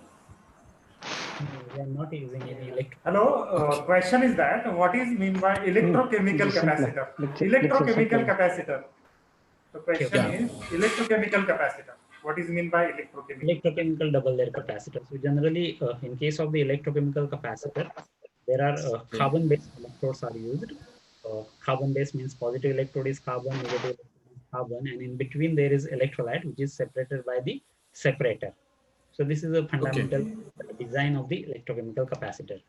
We are not using any Hello, question is that what is mean by electrochemical capacitor? Electrochemical capacitor. The question is electrochemical capacitor. What is mean by electrochemical? Electrochemical double layer capacitor. So generally, in case of the electrochemical capacitor, there are carbon-based electrodes are used. Carbon-based means positive electrode is carbon, negative electrode is carbon, and in between there is electrolyte, which is separated by the separator. So this is a fundamental design of the electrochemical capacitor.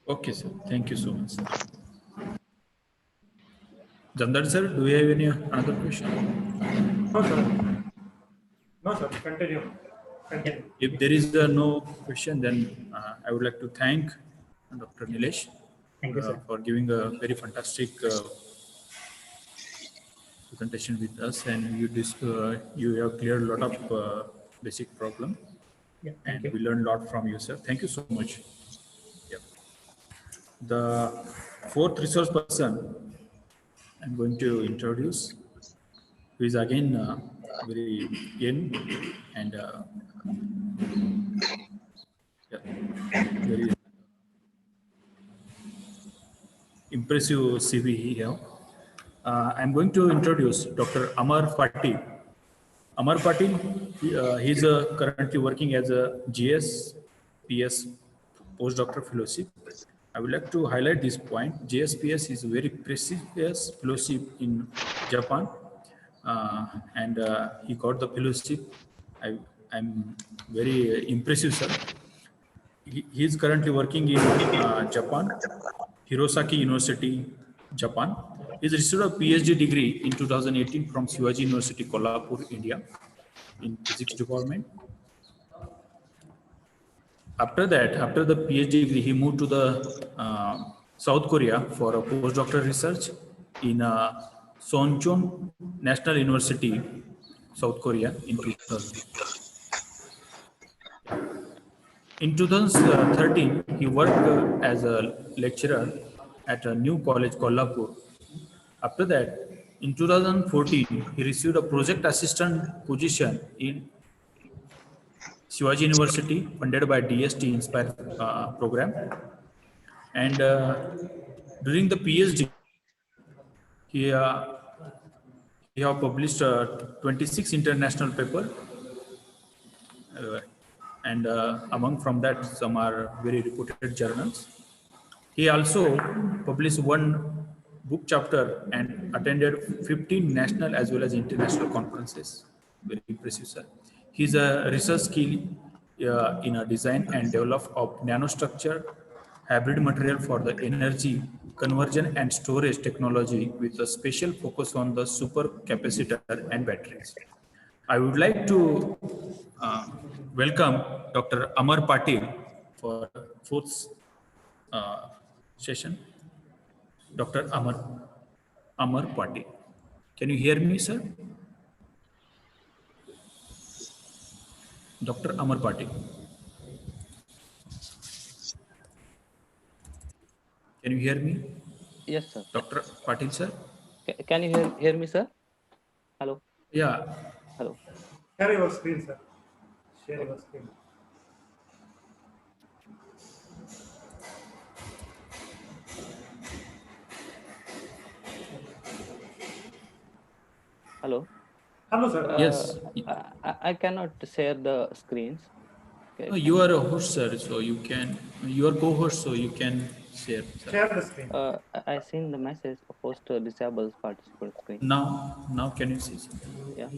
Okay, sir. Thank you so much, sir. Jandar sir, do you have any other question? No, sir. No, sir. Continue. If there is no question, then I would like to thank Dr. Nilesh for giving a very fantastic presentation with us, and you have cleared a lot of basic problem, and we learned a lot from you, sir. Thank you so much. Yep. The fourth resource person I'm going to introduce, who is again very young and very impressive CV here. I'm going to introduce Dr. Amar Patil. Amar Patil, he is currently working as a GSPS postdoctoral fellowship. I would like to highlight this point. GSPS is a very prestigious fellowship in Japan, and he got the fellowship. I'm very impressive, sir. He is currently working in Japan, Hirosaki University, Japan. He received a PhD degree in 2018 from Shivaji University, Kolhapur, India, in physics department. After that, after the PhD degree, he moved to the South Korea for a postdoctoral research in Sonchon National University, South Korea, in 2000. In 2013, he worked as a lecturer at a new college, Kolhapur. After that, in 2014, he received a project assistant position in Shivaji University, funded by Dist Inspire program. And during the PhD, he He have published 26 international paper, and among from that some are very reputed journals. He also published one book chapter and attended 15 national as well as international conferences. Very impressive, sir. He's a research skill in a design and develop of nanostructure hybrid material for the energy conversion and storage technology with a special focus on the supercapacitor and batteries. I would like to uh, welcome Dr. Amar Patil for fourth uh, session. Dr. Amar Patil. Can you hear me, sir? Dr. Amar Patil. Can you hear me? Yes, sir. Dr. Patil, sir? Can you hear me, sir? Hello. Yeah. Hello. Share your screen, sir. Share your screen. Hello. Hello, sir. Yes. I cannot share the screens. Okay, No, you are a host, sir, so you can, you are co-host, so you can share, sir. Share the screen. I seen the message host disables participant screen. Now can you see something? Yeah.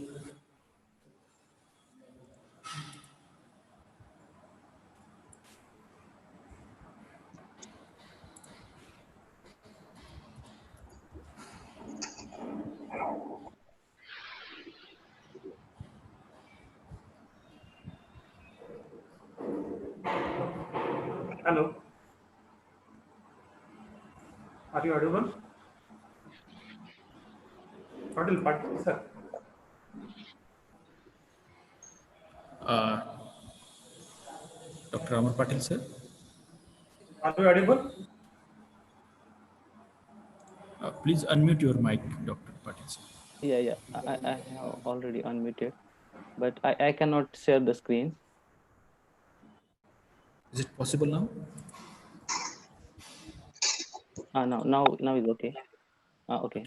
Hello. Are you audible? Patil, sir. Dr. Amar Patil, sir? Are you audible? Please unmute your mic, Dr. Patil, sir. Yeah. I have already unmuted, but I cannot share the screen. Is it possible now? Now it's okay. Okay.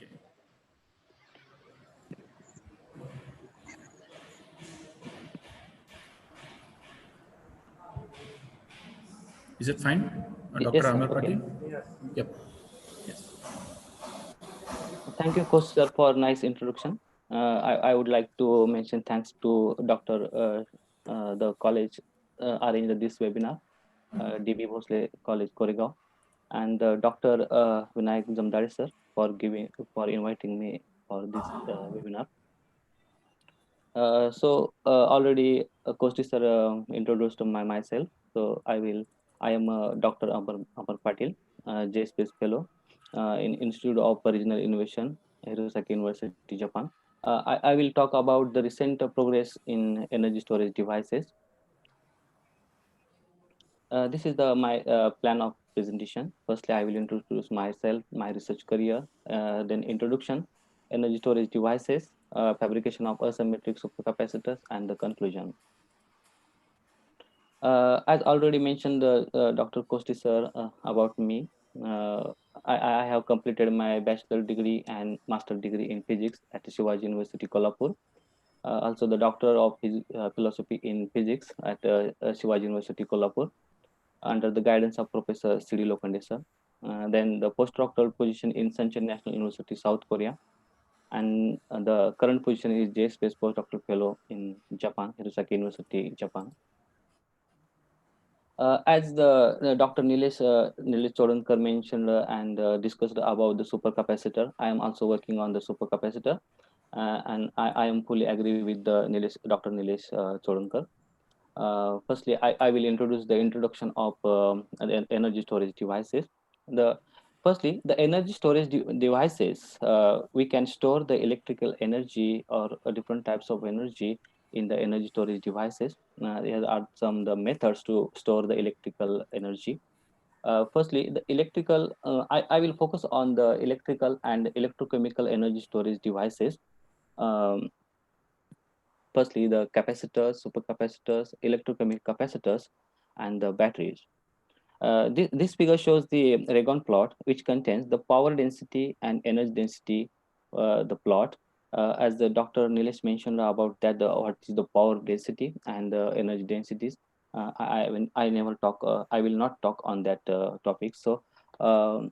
Is it fine, Dr. Yes, sir. Amar Okay. Patil? Yes. Yep. Yes. Thank you, Coach, sir, for nice introduction. I would like to mention thanks to Dr. The college arranged this webinar, DB Bhosale College, Koregaon, and Dr. Vinayak Jamdare, sir, for inviting me for this webinar. Already Coach sir introduced myself. So I am Dr. Amar Patil, J-Space Fellow in Institute of Regional Innovation, Hirosaki University, Japan. I will talk about the recent progress in energy storage devices. This is my plan of presentation. Firstly, I will introduce myself, my research career, then introduction, energy storage devices, fabrication of asymmetric supercapacitors, and the conclusion. As already mentioned, Dr. Kosti sir about me, I have completed my bachelor degree and master degree in physics at Shivaji University, Kolhapur. Also, the doctor of philosophy in physics at Shivaji University, Kolhapur, under the guidance of Professor C.D. Lokande sir. Then the postdoctoral position in Suncheon National University, South Korea. And the current position is J-Space Postdoctoral Fellow in Japan, Hirosaki University, Japan. As the Dr. Nilesh Chodankar mentioned and discussed about the supercapacitor, I am also working on the supercapacitor, and I am fully agree with Dr. Nilesh Chodankar. Firstly, I will introduce the introduction of energy storage devices. Firstly, the energy storage devices, we can store the electrical energy or different types of energy in the energy storage devices. There are some the methods to store the electrical energy. Firstly, the electrical, I will focus on the electrical and electrochemical energy storage devices. Um, Firstly, the capacitors, supercapacitors, electrochemical capacitors, and the batteries. This figure shows the Raman plot, which contains the power density and energy density, the plot. as the Dr. Nilesh mentioned about that, what is the power density and the energy densities. I never talk. I will not talk on that topic. So um,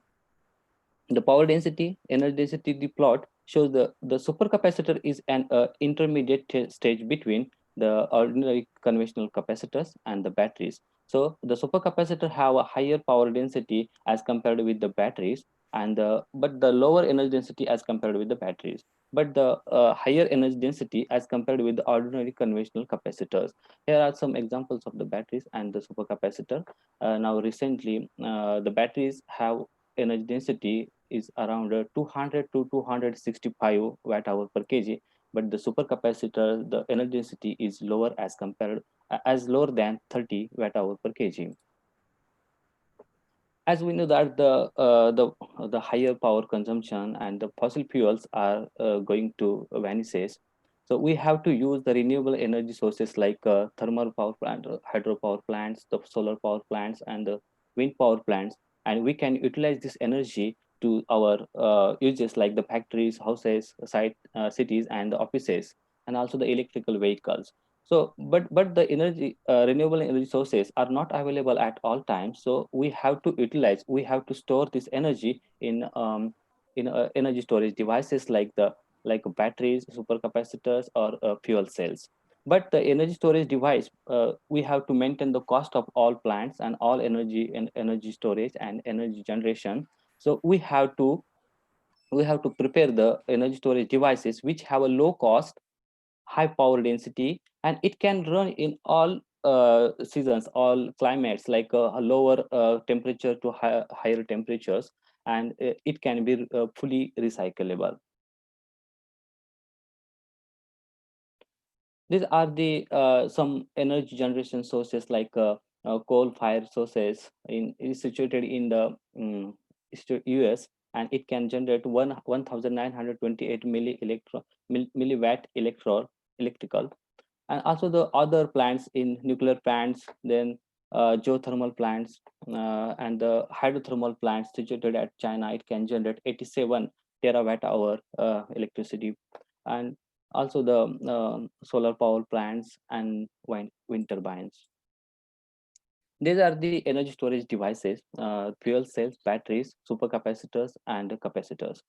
the power density, energy density, the plot shows the supercapacitor is an intermediate stage between the ordinary conventional capacitors and the batteries. So the supercapacitor have a higher power density as compared with the batteries, and but the lower energy density as compared with the batteries, but the higher energy density as compared with the ordinary conventional capacitors. Here are some examples of the batteries and the supercapacitor. Now recently, the batteries have energy density is around 200 to 265 watt hour per kg, but the supercapacitor, the energy density is lower as compared as lower than 30 watt hour per kg. As we know that the higher power consumption and the fossil fuels are going to vanishes, so we have to use the renewable energy sources like thermal power plant, hydropower plants, the solar power plants, and the wind power plants, and we can utilize this energy to our uses like the factories, houses, cities, and the offices, and also the electrical vehicles. So but the energy renewable energy sources are not available at all times, so we have to utilize, we have to store this energy in energy storage devices like the like batteries, supercapacitors, or fuel cells. But the energy storage device, we have to maintain the cost of all plants and all energy and energy storage and energy generation. So we have to prepare the energy storage devices which have a low cost, high power density, and it can run in all seasons, all climates, like a lower temperature to higher temperatures, and it can be fully recyclable. These are the some energy generation sources like coal fire sources is situated in the US, and it can generate 1928 milliwatt electrical. And also the other plants in nuclear plants, then geothermal plants, and the hydrothermal plants situated at China, it can generate 87 terawatt hour electricity. And also the solar power plants and wind turbines. These are the energy storage devices, fuel cells, batteries, supercapacitors, and capacitors.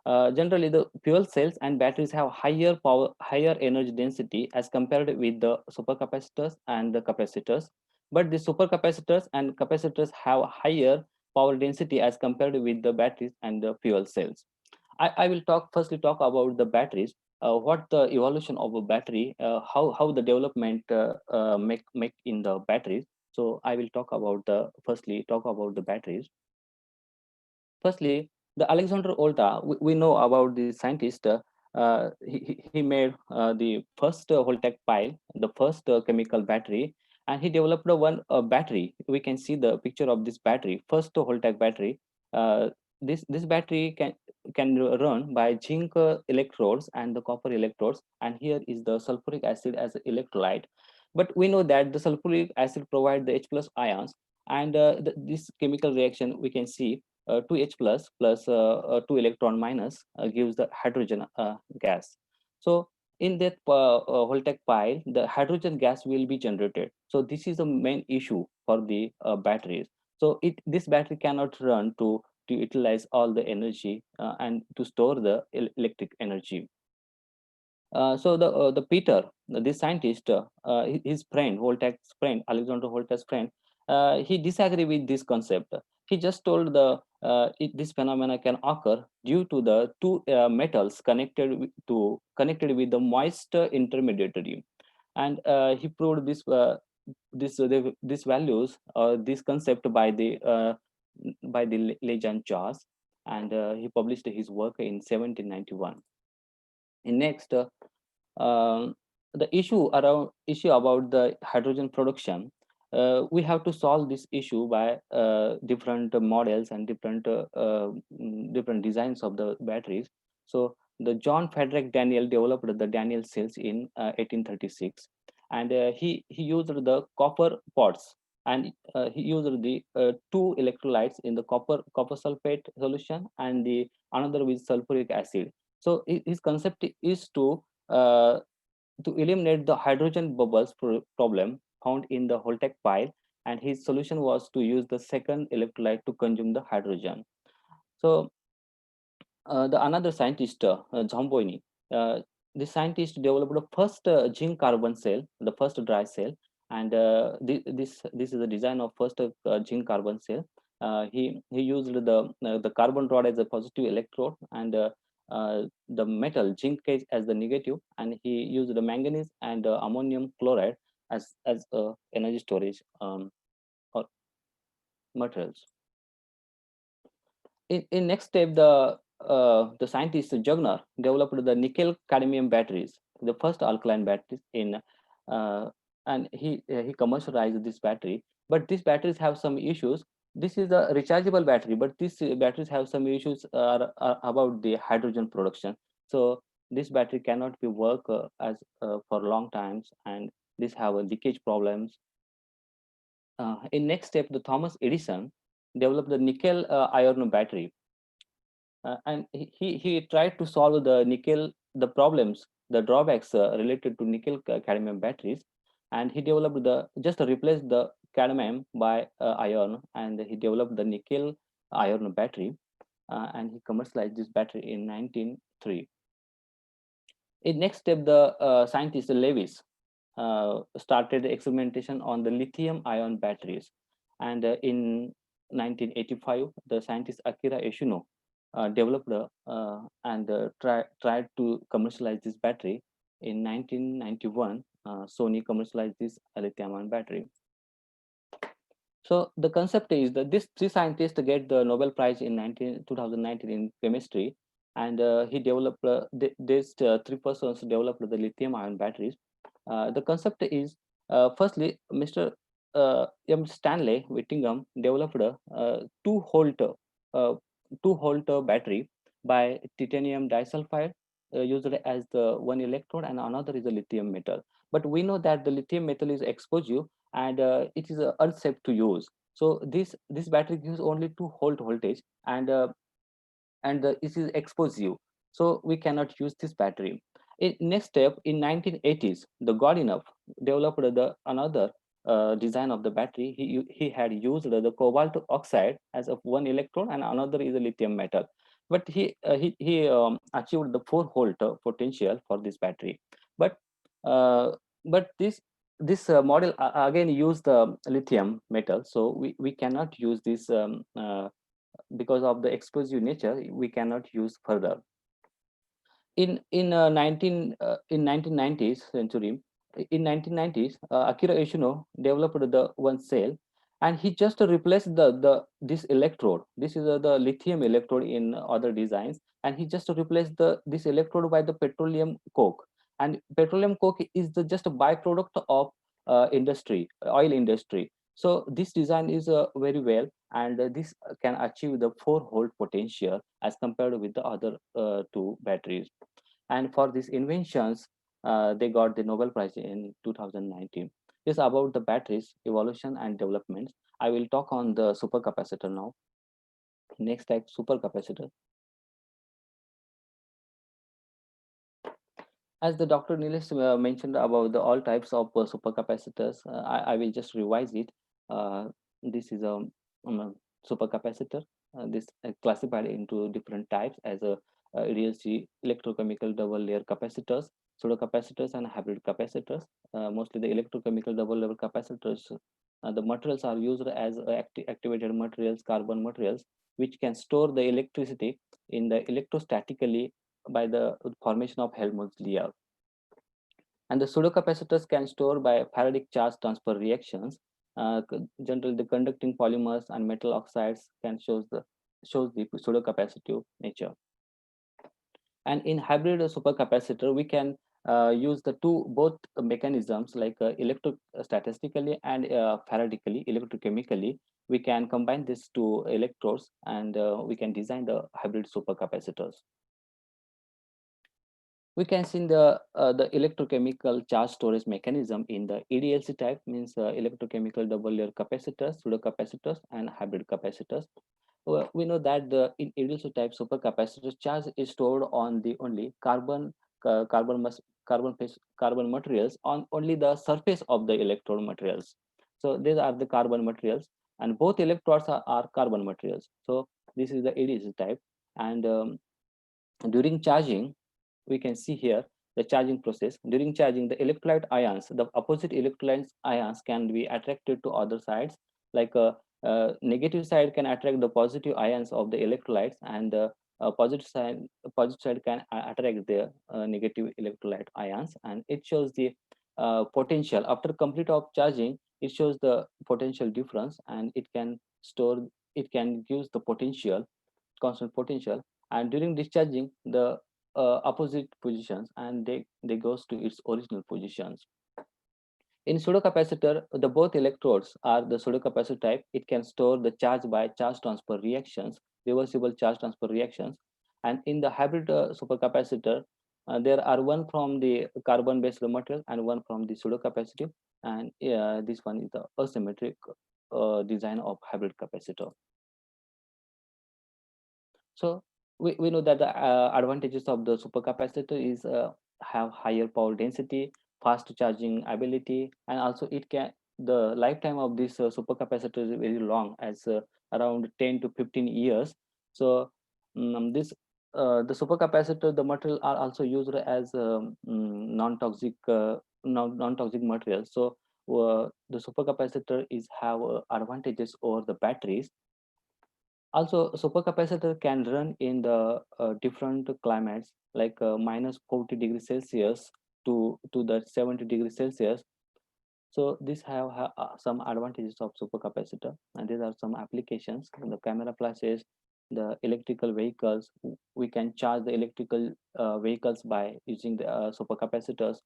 Generally, the fuel cells and batteries have higher power, higher energy density as compared with the supercapacitors and the capacitors. But the supercapacitors and capacitors have higher power density as compared with the batteries and the fuel cells. I will firstly talk about the batteries. What the evolution of a battery, how the development make in the batteries. So I will firstly talk about the batteries. Firstly, the Alexander Volta, we know about the scientist. He made the first Voltaic pile, the first chemical battery, and he developed one battery. We can see the picture of this battery, first Voltaic battery. Uh, this battery can run by zinc electrodes and the copper electrodes, and here is the sulfuric acid as an electrolyte. But we know that the sulfuric acid provide the H plus ions, and this chemical reaction we can see 2H plus 2 electron minus gives the hydrogen gas. So in that Voltaic pile, the hydrogen gas will be generated. So this is the main issue for the batteries. So this battery cannot run to utilize all the energy and to store the electric energy. So the Peter, this scientist, his friend, Voltaire's friend, Alexander Voltaire's friend, he disagreed with this concept. He just told this phenomena can occur due to the two metals connected with the moist intermediary, and he proved this values this concept by the Lejeune Charles, and he published his work in 1791. In next, the issue about the hydrogen production, we have to solve this issue by different models and different designs of the batteries. So the John Frederick Daniel developed the Daniel cells in 1836, and he used the copper pots, and he used the two electrolytes in the copper sulfate solution and the another with sulfuric acid. So his concept is to eliminate the hydrogen bubbles problem found in the Holtec pile, and his solution was to use the second electrolyte to consume the hydrogen. So the another scientist, Zomboini, the scientist developed the first zinc carbon cell, the first dry cell, and this is the design of first zinc carbon cell. He used the carbon rod as a positive electrode, and the metal zinc cage as the negative, and he used the manganese and ammonium chloride as energy storage or materials. In next step, the scientist Jugner developed the nickel cadmium batteries, the first alkaline batteries and he commercialized this battery. But these batteries have some issues. This is a rechargeable battery, but these batteries have some issues about the hydrogen production. So this battery cannot be work as for long times, and these have leakage problems. In next step, the Thomas Edison developed the nickel iron battery, and he tried to solve the problems, the drawbacks related to nickel cadmium batteries, and he developed just replace the cadmium by iron, and he developed the nickel iron battery, and he commercialized this battery in 1903. In next step, the scientist Lewis started experimentation on the lithium ion batteries, and in 1985 the scientist Akira Yoshino developed and tried to commercialize this battery. In 1991 Sony commercialized this lithium ion battery. So the concept is that these three scientists get the Nobel Prize in 2019 in chemistry, and he developed these three persons developed the lithium ion batteries. The concept is firstly, Mr. M. Stanley Whittingham developed a 2-volt battery by titanium disulfide used as the one electrode, and another is a lithium metal. But we know that the lithium metal is explosive, and it is unsafe to use. So this battery gives only 2-volt voltage, and it is explosive. So we cannot use this battery. Next step, in 1980s, the Godinov developed another design of the battery. He had used the cobalt oxide as of one electrode, and another is a lithium metal. But he achieved the 4-volt potential for this battery. But this model again used the lithium metal, so we cannot use this because of the explosive nature. We cannot use further. In 1990s century, in 1990s, Akira Yoshino developed the one cell, and he just replaced this electrode. This is the lithium electrode in other designs, and he just replaced this electrode by the petroleum coke. And petroleum coke is just a byproduct of oil industry. So this design is very well, and this can achieve the 4-volt potential as compared with the other two batteries. And for these inventions, they got the Nobel Prize in 2019. This is about the batteries evolution and developments. I will talk on the supercapacitor now. Next type, supercapacitor. As the Dr. Nilesh mentioned about all types of supercapacitors, I will just revise it. This is a supercapacitor. This classified into different types as a EDLC, electrochemical double layer capacitors, pseudocapacitors, and hybrid capacitors. Mostly the electrochemical double layer capacitors, the materials are used as activated materials, carbon materials, which can store the electricity in the electrostatically by the formation of Helmholtz layer. And the pseudocapacitors can store by Faradic charge transfer reactions. Generally, the conducting polymers and metal oxides can shows the pseudocapacitive nature. And in hybrid supercapacitor, we can use both mechanisms, like electrostatically and Faradically, electrochemically. We can combine these two electrodes, and we can design the hybrid supercapacitors. We can see the electrochemical charge storage mechanism in the EDLC type, means electrochemical double layer capacitors, pseudocapacitors, and hybrid capacitors. we know that in ADLC type supercapacitor, charge is stored on the only carbon materials on only the surface of the electrode materials. So these are the carbon materials, and both electrodes are carbon materials. So this is the ADLC type, and during charging, we can see here the charging process. During charging, the electrolyte ions, the opposite electrolyte ions can be attracted to other sides, like negative side can attract the positive ions of the electrolytes, and the positive side can attract the negative electrolyte ions, and it shows the potential. After complete of charging, it shows the potential difference, and it can gives the potential, constant potential, and during discharging the opposite positions, and they goes to its original positions. In pseudocapacitor, the both electrodes are the pseudocapacitor type. It can store the charge by charge transfer reactions, reversible charge transfer reactions. And in the hybrid supercapacitor, there are one from the carbon-based material and one from the pseudocapacitive. And this one is the asymmetric design of hybrid capacitor. So we know that the advantages of the supercapacitor is have higher power density, fast charging ability, and also it can, the lifetime of this supercapacitor is very long, as around 10 to 15 years. So this the supercapacitor, the material are also used as non-toxic non-toxic materials. So the supercapacitor is have advantages over the batteries. Also, supercapacitor can run in the different climates, like minus 40 degrees Celsius to the 70 degrees Celsius. So these have some advantages of supercapacitor, and these are some applications. In the camera flashes, the electrical vehicles, we can charge the electrical vehicles by using the supercapacitors.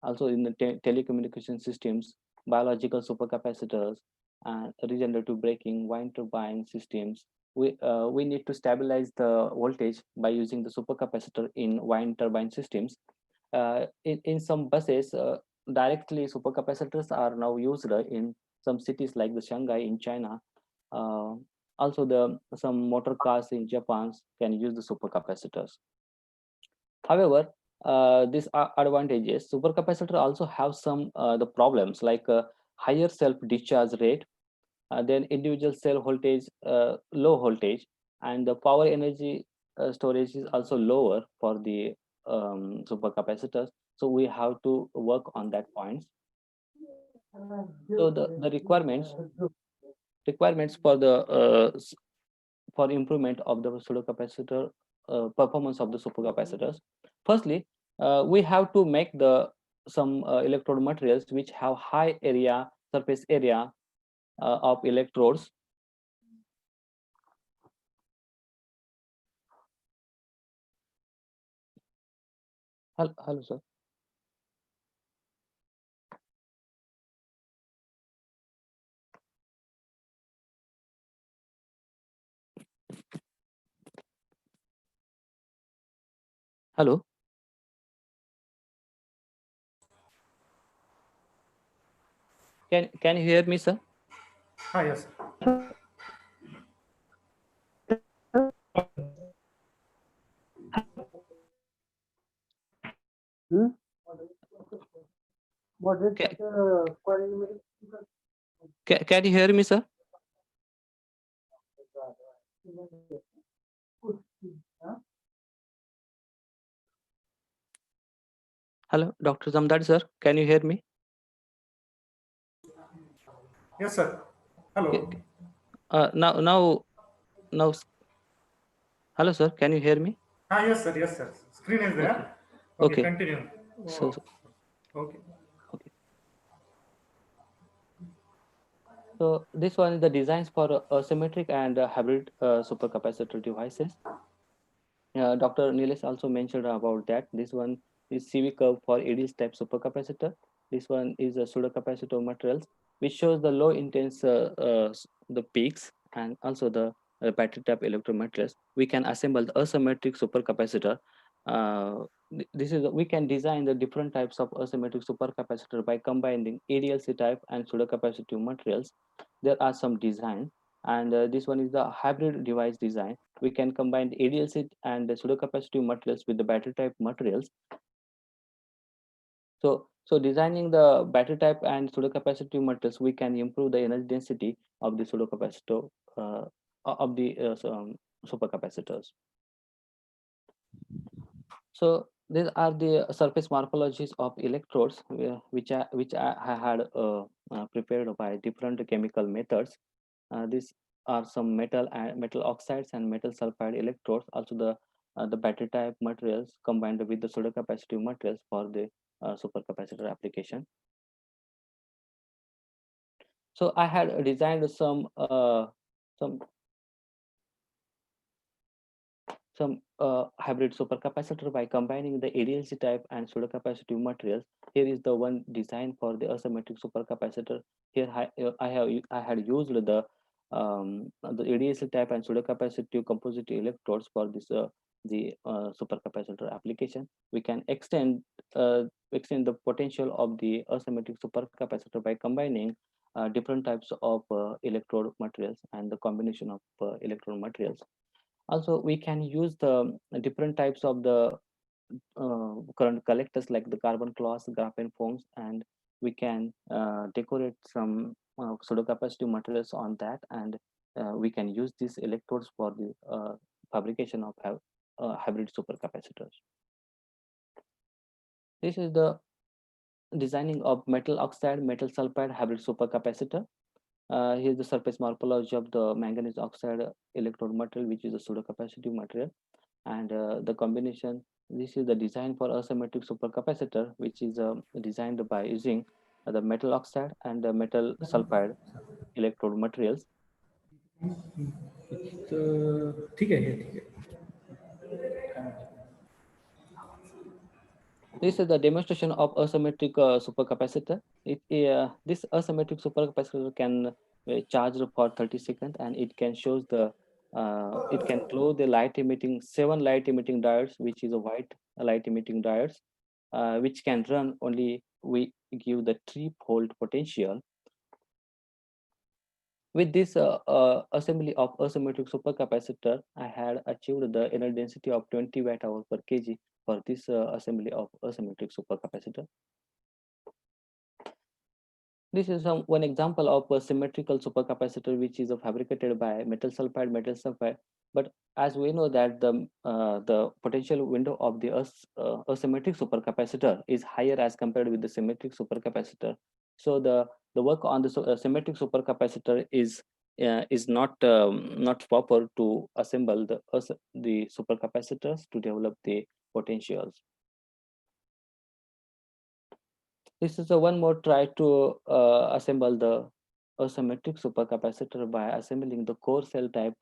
Also in the telecommunication systems, biological supercapacitors, and regenerative braking, wind turbine systems. We need to stabilize the voltage by using the supercapacitor in wind turbine systems. In some buses, directly supercapacitors are now used in some cities like the Shanghai in China. Also, some motor cars in Japan can use the supercapacitors. However, these are advantages. Supercapacitor also have some the problems, like higher self discharge rate, then individual cell voltage, low voltage, and the power energy storage is also lower for the supercapacitors. So we have to work on that point. So the requirements for the for improvement of the pseudocapacitor performance of the supercapacitors. Firstly, we have to make the some electrode materials which have high area, surface area of electrodes. Hello, sir. Hello. Can you hear me, sir? Yes. Can you hear me, sir? Hello, Dr. Zamdar, sir. Can you hear me? Yes, sir. Hello. Now. Hello, sir. Can you hear me? Yes, sir. Yes, sir. Screen is there. Okay. Continue. So, okay. So this one is the designs for asymmetric and hybrid supercapacitor devices. Dr. Nilesh also mentioned about that. This one is CV curve for ADS type supercapacitor. This one is a pseudocapacitor materials, which shows the low intense the peaks, and also the battery type electromaterials. We can assemble the asymmetric supercapacitor. This is we can design the different types of asymmetric supercapacitor by combining ADLC type and pseudocapacitive materials. There are some designs. And this one is the hybrid device design. We can combine the ADLC and the pseudocapacitive materials with the battery type materials. So designing the battery type and pseudocapacitive materials, we can improve the energy density of the pseudocapacitor of the supercapacitors. So these are the surface morphologies of electrodes, which I had prepared by different chemical methods. These are some metal oxides and metal sulfide electrodes. Also the battery type materials combined with the pseudocapacitive materials for the supercapacitor application. So I had designed some hybrid supercapacitor by combining the ADLC type and pseudocapacitive materials. Here is the one design for the asymmetric supercapacitor. Here I had used the ADLC type and pseudocapacitive composite electrodes for this supercapacitor application. We can extend the potential of the asymmetric supercapacitor by combining different types of electrode materials and the combination of electrode materials. Also, we can use the different types of the current collectors like the carbon cloths, graphene foams, and we can decorate some pseudocapacitive materials on that, and we can use these electrodes for the fabrication of hybrid supercapacitors. This is the designing of metal oxide, metal sulfide hybrid supercapacitor. Here's the surface morphology of the manganese oxide electrode material, which is a pseudocapacitive material, and the combination. This is the design for asymmetric supercapacitor, which is designed by using the metal oxide and the metal sulfide electrode materials. ठीक है. This is the demonstration of asymmetric supercapacitor. This asymmetric supercapacitor can charge for 30 seconds, and it can it can glow the seven light emitting diodes, which is a white light emitting diodes, which can run only we give the 3-volt potential. With this assembly of asymmetric supercapacitor, I had achieved the energy density of 20 watt-hour per kg for this assembly of asymmetric supercapacitor. This is one example of a symmetrical supercapacitor, which is fabricated by metal sulfide. But as we know that the potential window of the asymmetric supercapacitor is higher as compared with the symmetric supercapacitor. So the work on the symmetric supercapacitor is not proper to assemble the supercapacitors to develop the potentials. This is one more try to assemble the asymmetric supercapacitor by assembling the core cell type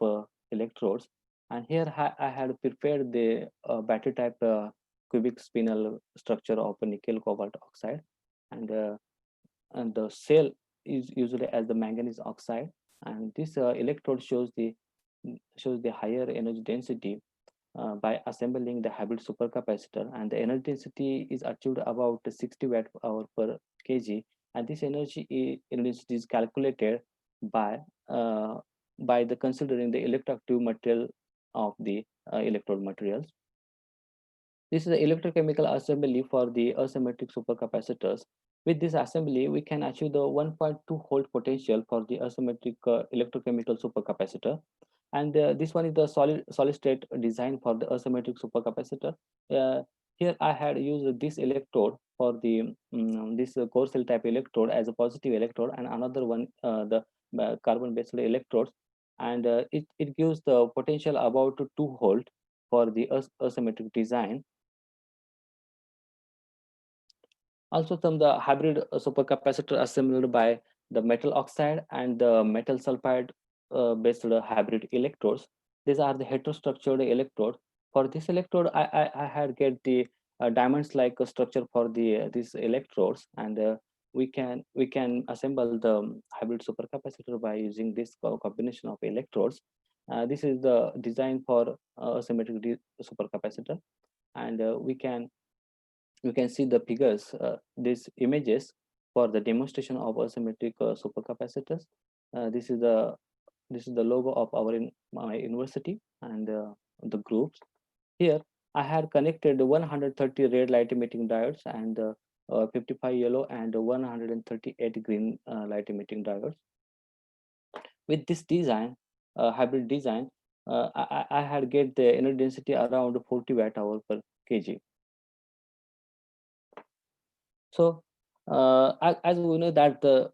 electrodes. And here I had prepared the battery type cubic spinel structure of nickel cobalt oxide, and the cell is usually as the manganese oxide. And this electrode shows the higher energy density by assembling the hybrid supercapacitor, and the energy density is achieved about 60 watt-hour per kg, and this energy density is calculated by the considering the electroactive material of the electrode materials. This is the electrochemical assembly for the asymmetric supercapacitors. With this assembly, we can achieve the 1.2 volt potential for the asymmetric electrochemical supercapacitor. And this one is the solid state design for the asymmetric supercapacitor. Here I had used this electrode for the this core cell type electrode as a positive electrode, and another one the carbon based electrodes, and it gives the potential about 2 volt for the asymmetric design. Also, the hybrid supercapacitor assembled by the metal oxide and the metal sulfide based hybrid electrodes. These are the heterostructured electrodes. For this electrode, I had get the diamonds like structure for the these electrodes, and we can assemble the hybrid supercapacitor by using this combination of electrodes. This is the design for asymmetric supercapacitor, and you can see the figures, these images for the demonstration of asymmetric supercapacitors. This is the this is the logo of my university and the groups. Here, I had connected 130 red light emitting diodes and 55 yellow and 138 green light emitting diodes. With this design, hybrid design, I had get the energy density around 40 watt hour per kg. So as we know that the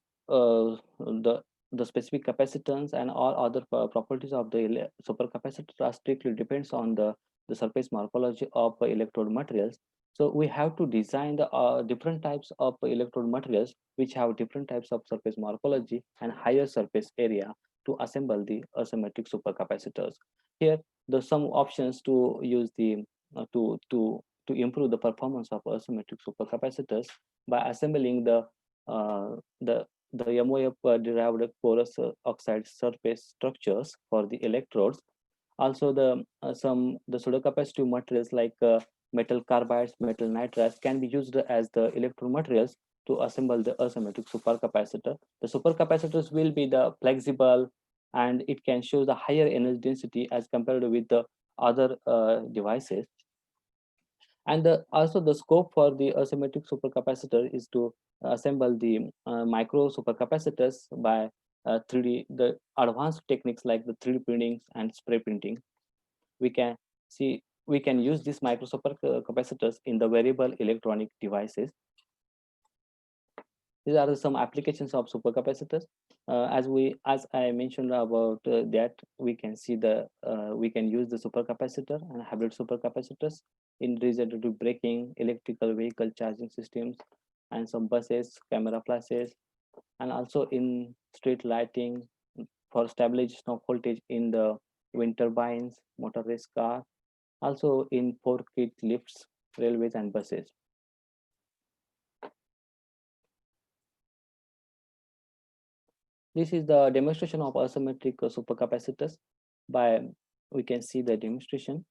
specific capacitance and all other properties of the supercapacitor are strictly depends on the surface morphology of electrode materials. So we have to design the different types of electrode materials which have different types of surface morphology and higher surface area to assemble the asymmetric supercapacitors. Here, there's some options to use the to improve the performance of asymmetric supercapacitors by assembling the MOF derived porous oxide surface structures for the electrodes. Also, the pseudocapacitive materials like metal carbides, metal nitrides can be used as the electrode materials to assemble the asymmetric supercapacitor. The supercapacitors will be the flexible and it can show the higher energy density as compared with the other devices. And also the scope for the asymmetric supercapacitor is to assemble the micro supercapacitors by 3D, the advanced techniques like the 3D printing and spray printing. We can use these micro supercapacitors in the variable electronic devices. These are some applications of supercapacitors. As I mentioned about that, we can see we can use the supercapacitor and hybrid supercapacitors in regenerative braking, electrical vehicle charging systems, and some buses, camera flashes, and also in street lighting for stabilization of voltage in the wind turbines, motor race car, also in forklift lifts, railways, and buses. This is the demonstration of asymmetric supercapacitors. We can see the demonstration.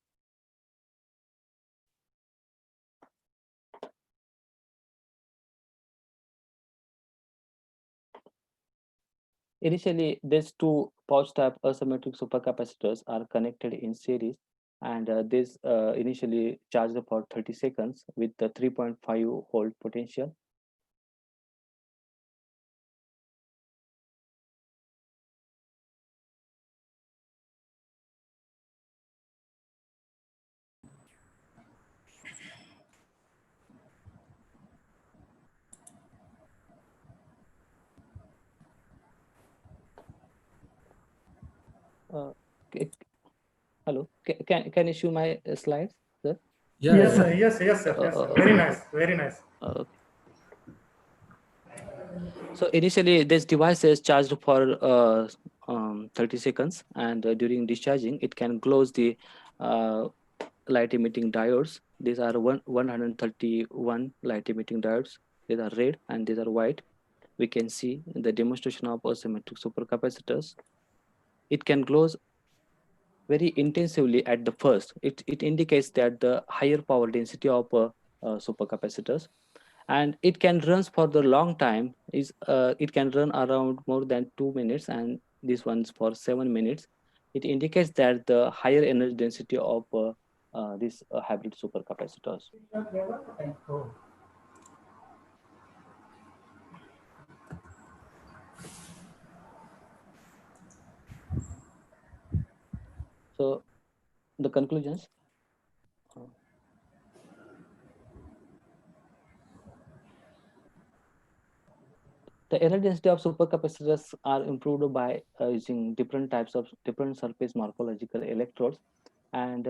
Initially, these two pouch type asymmetric supercapacitors are connected in series, and this initially charged for 30 seconds with the 3.5 volt potential. Hello, can you show my slides, sir? Yeah, Yes, yeah. sir. Yes, yes, sir. Yes, sir. Very nice. Very nice. Okay. So initially, this device is charged for 30 seconds, and during discharging, it can close the light emitting diodes. These are 131 light emitting diodes. These are red and these are white. We can see the demonstration of asymmetric supercapacitors. It can close very intensively at the first. It indicates that the higher power density of supercapacitors, and it can run for the long time. It can run around more than 2 minutes, and this one's for 7 minutes. It indicates that the higher energy density of these hybrid supercapacitors. So the conclusions. The energy density of supercapacitors are improved by using different types of different surface morphological electrodes, and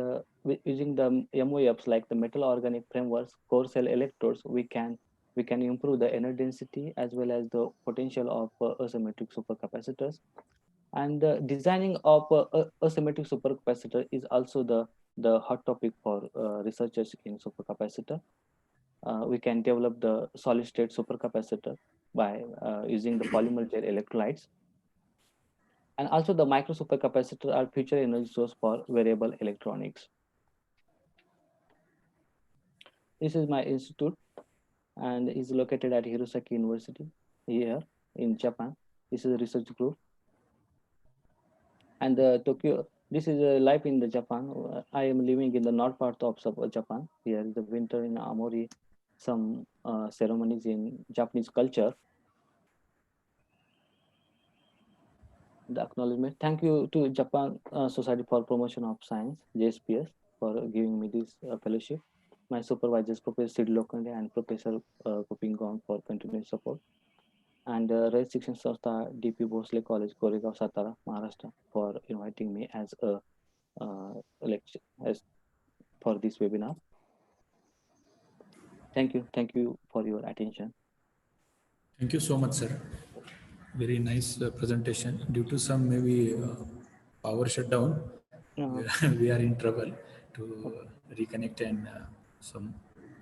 using the MOFs like the metal organic frameworks, core cell electrodes, we can improve the energy density as well as the potential of asymmetric supercapacitors. And designing of asymmetric supercapacitor is also the hot topic for researchers in supercapacitor. We can develop the solid state supercapacitor by using the polymer gel electrolytes. And also the micro supercapacitor are future energy source for variable electronics. This is my institute and is located at Hirosaki University here in Japan. This is a research group. And Tokyo, this is life in the Japan. I am living in the north part of Japan. Here is the winter in Amori, some ceremonies in Japanese culture. The acknowledgement. Thank you to Japan Society for Promotion of Science, JSPS, for giving me this fellowship. My supervisors, Professor Sid Lokande and Professor Koregaon, for continued support. And Raj Shikshan Sanstha, DP Bhosale College, Koregaon, Satara, Maharashtra, for inviting me as a lecture for this webinar. Thank you for your attention. Thank you so much, sir. Very nice presentation. Due to some maybe power shutdown, we are in trouble to reconnect, and some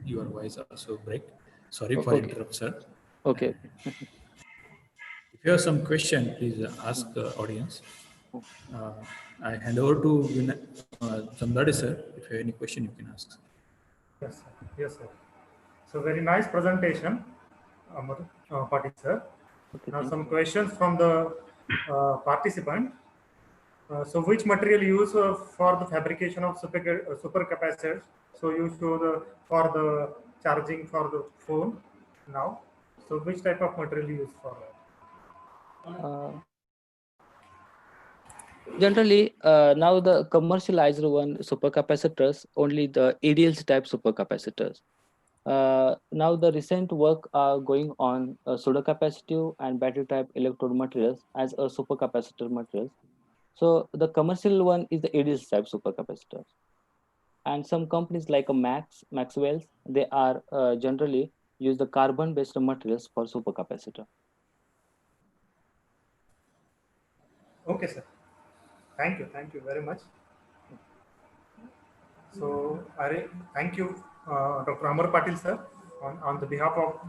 your voice also break. Sorry for interrupt, sir. Okay. If you have some question, please ask audience. I hand over to Samdade, sir. If you have any question, you can ask. Yes, sir. Yes, sir. So very nice presentation, Amar Patil, sir. Okay, Now some questions from the participant. So which material used for the fabrication of supercapacitors? So you show for the charging for the phone now. So which type of material used for that? Generally, now the commercialized one supercapacitors, only the EDLs type supercapacitors. Now the recent work are going on pseudocapacitive and battery type electrode materials as a supercapacitor materials. So the commercial one is the EDLs type supercapacitors. And some companies like Maxwell's, they are generally use the carbon-based materials for supercapacitor. Okay, sir. Thank you very much. So, thank you, Dr. Amar Patil, sir, on the behalf of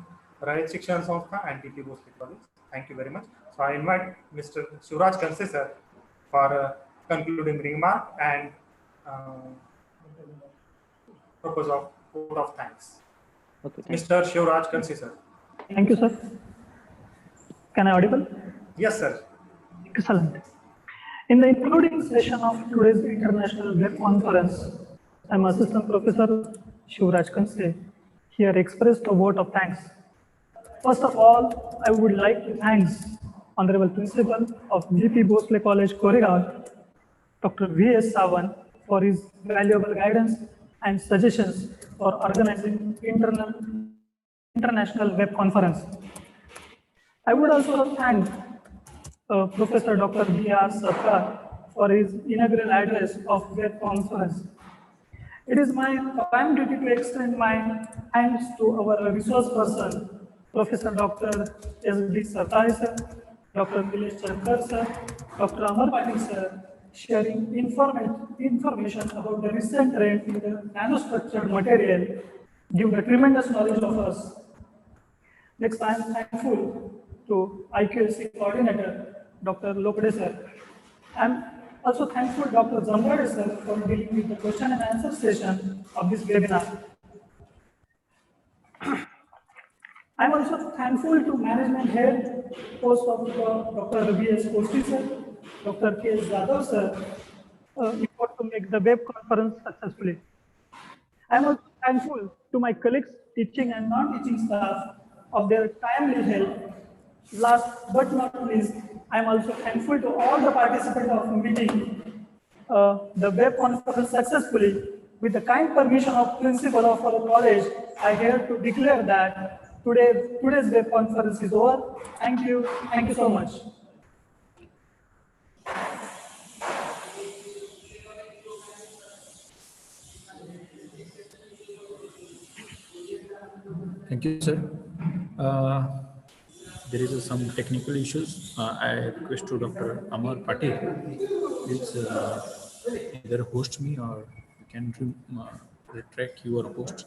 Raj Shikshan Sanstha and DP Bhosale College. Thank you very much. So, I invite Mr. Shivraj Kanse, sir, for concluding remark and purpose of vote of thanks. Okay, Mr. Shivraj Kanse, sir. Thank you, sir. Can I audible? Yes, sir. Excellent. In the including session of today's International Web Conference, I'm Assistant Professor Shivraj Kanse, here expressed a vote of thanks. First of all, I would like to thank Honorable Principal of DP Bhosale College, Koregaon, Dr. V.S. Sawan, for his valuable guidance and suggestions for organizing international web conference. I would also thank Professor Dr. B.R. Satara for his inaugural address of web conference. It is my prime duty to extend my thanks to our resource person, Professor Dr. S.D. Satara sir, Dr. Nilesh Chankar sir, Dr. Amar Patil sir, sharing information about the recent trend in the nanostructured material, give the tremendous knowledge of us. Next, I am thankful to IQAC coordinator, Dr. Localized sir. I am also thankful Dr. Zambade sir for dealing with the question and answer session of this webinar. I am also thankful to management head, post of Dr. V.S. Kosti sir, Dr. K.S. Yadav sir, to make the web conference successfully. I am also thankful to my colleagues, teaching and non-teaching staff, of their timely help. Last but not least, I am also thankful to all the participants of meeting the web conference successfully. With the kind permission of principal of our college, I here to declare that today's web conference is over. Thank you so much. Thank you, sir. There is some technical issues. I request to Dr. Amar Patil, please either host me or you can retract your host.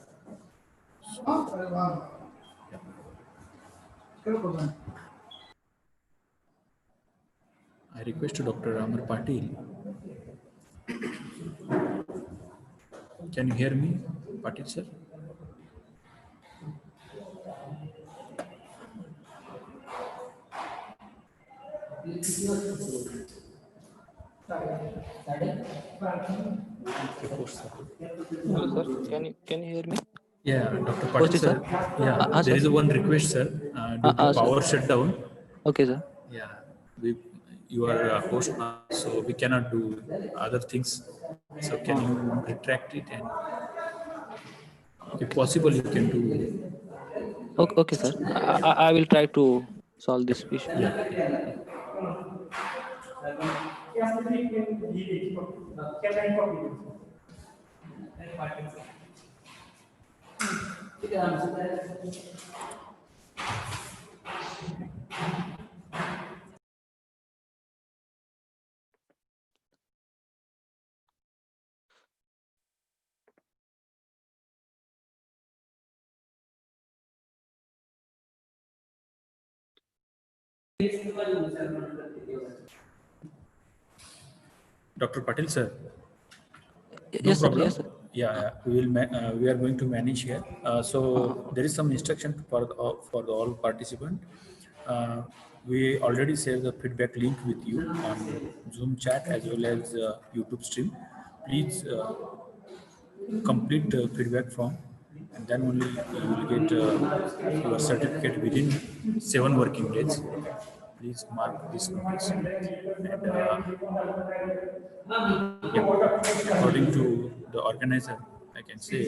I request to Dr. Amar Patil. Can you hear me, Patil sir? Hello, sir. Can you hear me? Yeah, Dr. Patil Posti, sir. sir. Yeah, there Sir. is a one request, sir. Due to Sir. power shutdown. Okay, sir. Yeah, we, you are a host now, so we cannot do other things. So can you retract it, and if possible, you can do. Okay, okay, sir. I will try to solve this issue. Dr. Patil sir. No Yes, sir. problem. Yes, sir. Yeah, we will. We are going to manage here. So there is some instruction for the all participant. We already shared the feedback link with you on Zoom chat as well as YouTube stream. Please complete the feedback form, and then only you will get your certificate within 7 working days. Please mark this notice. And according to the organizer, I can say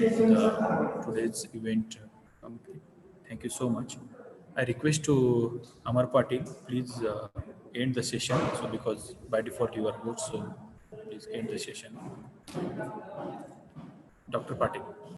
today's event complete. Thank you so much. I request to Amar Patil, please end the session. So because by default you are good, so please end the session. Dr. Patil.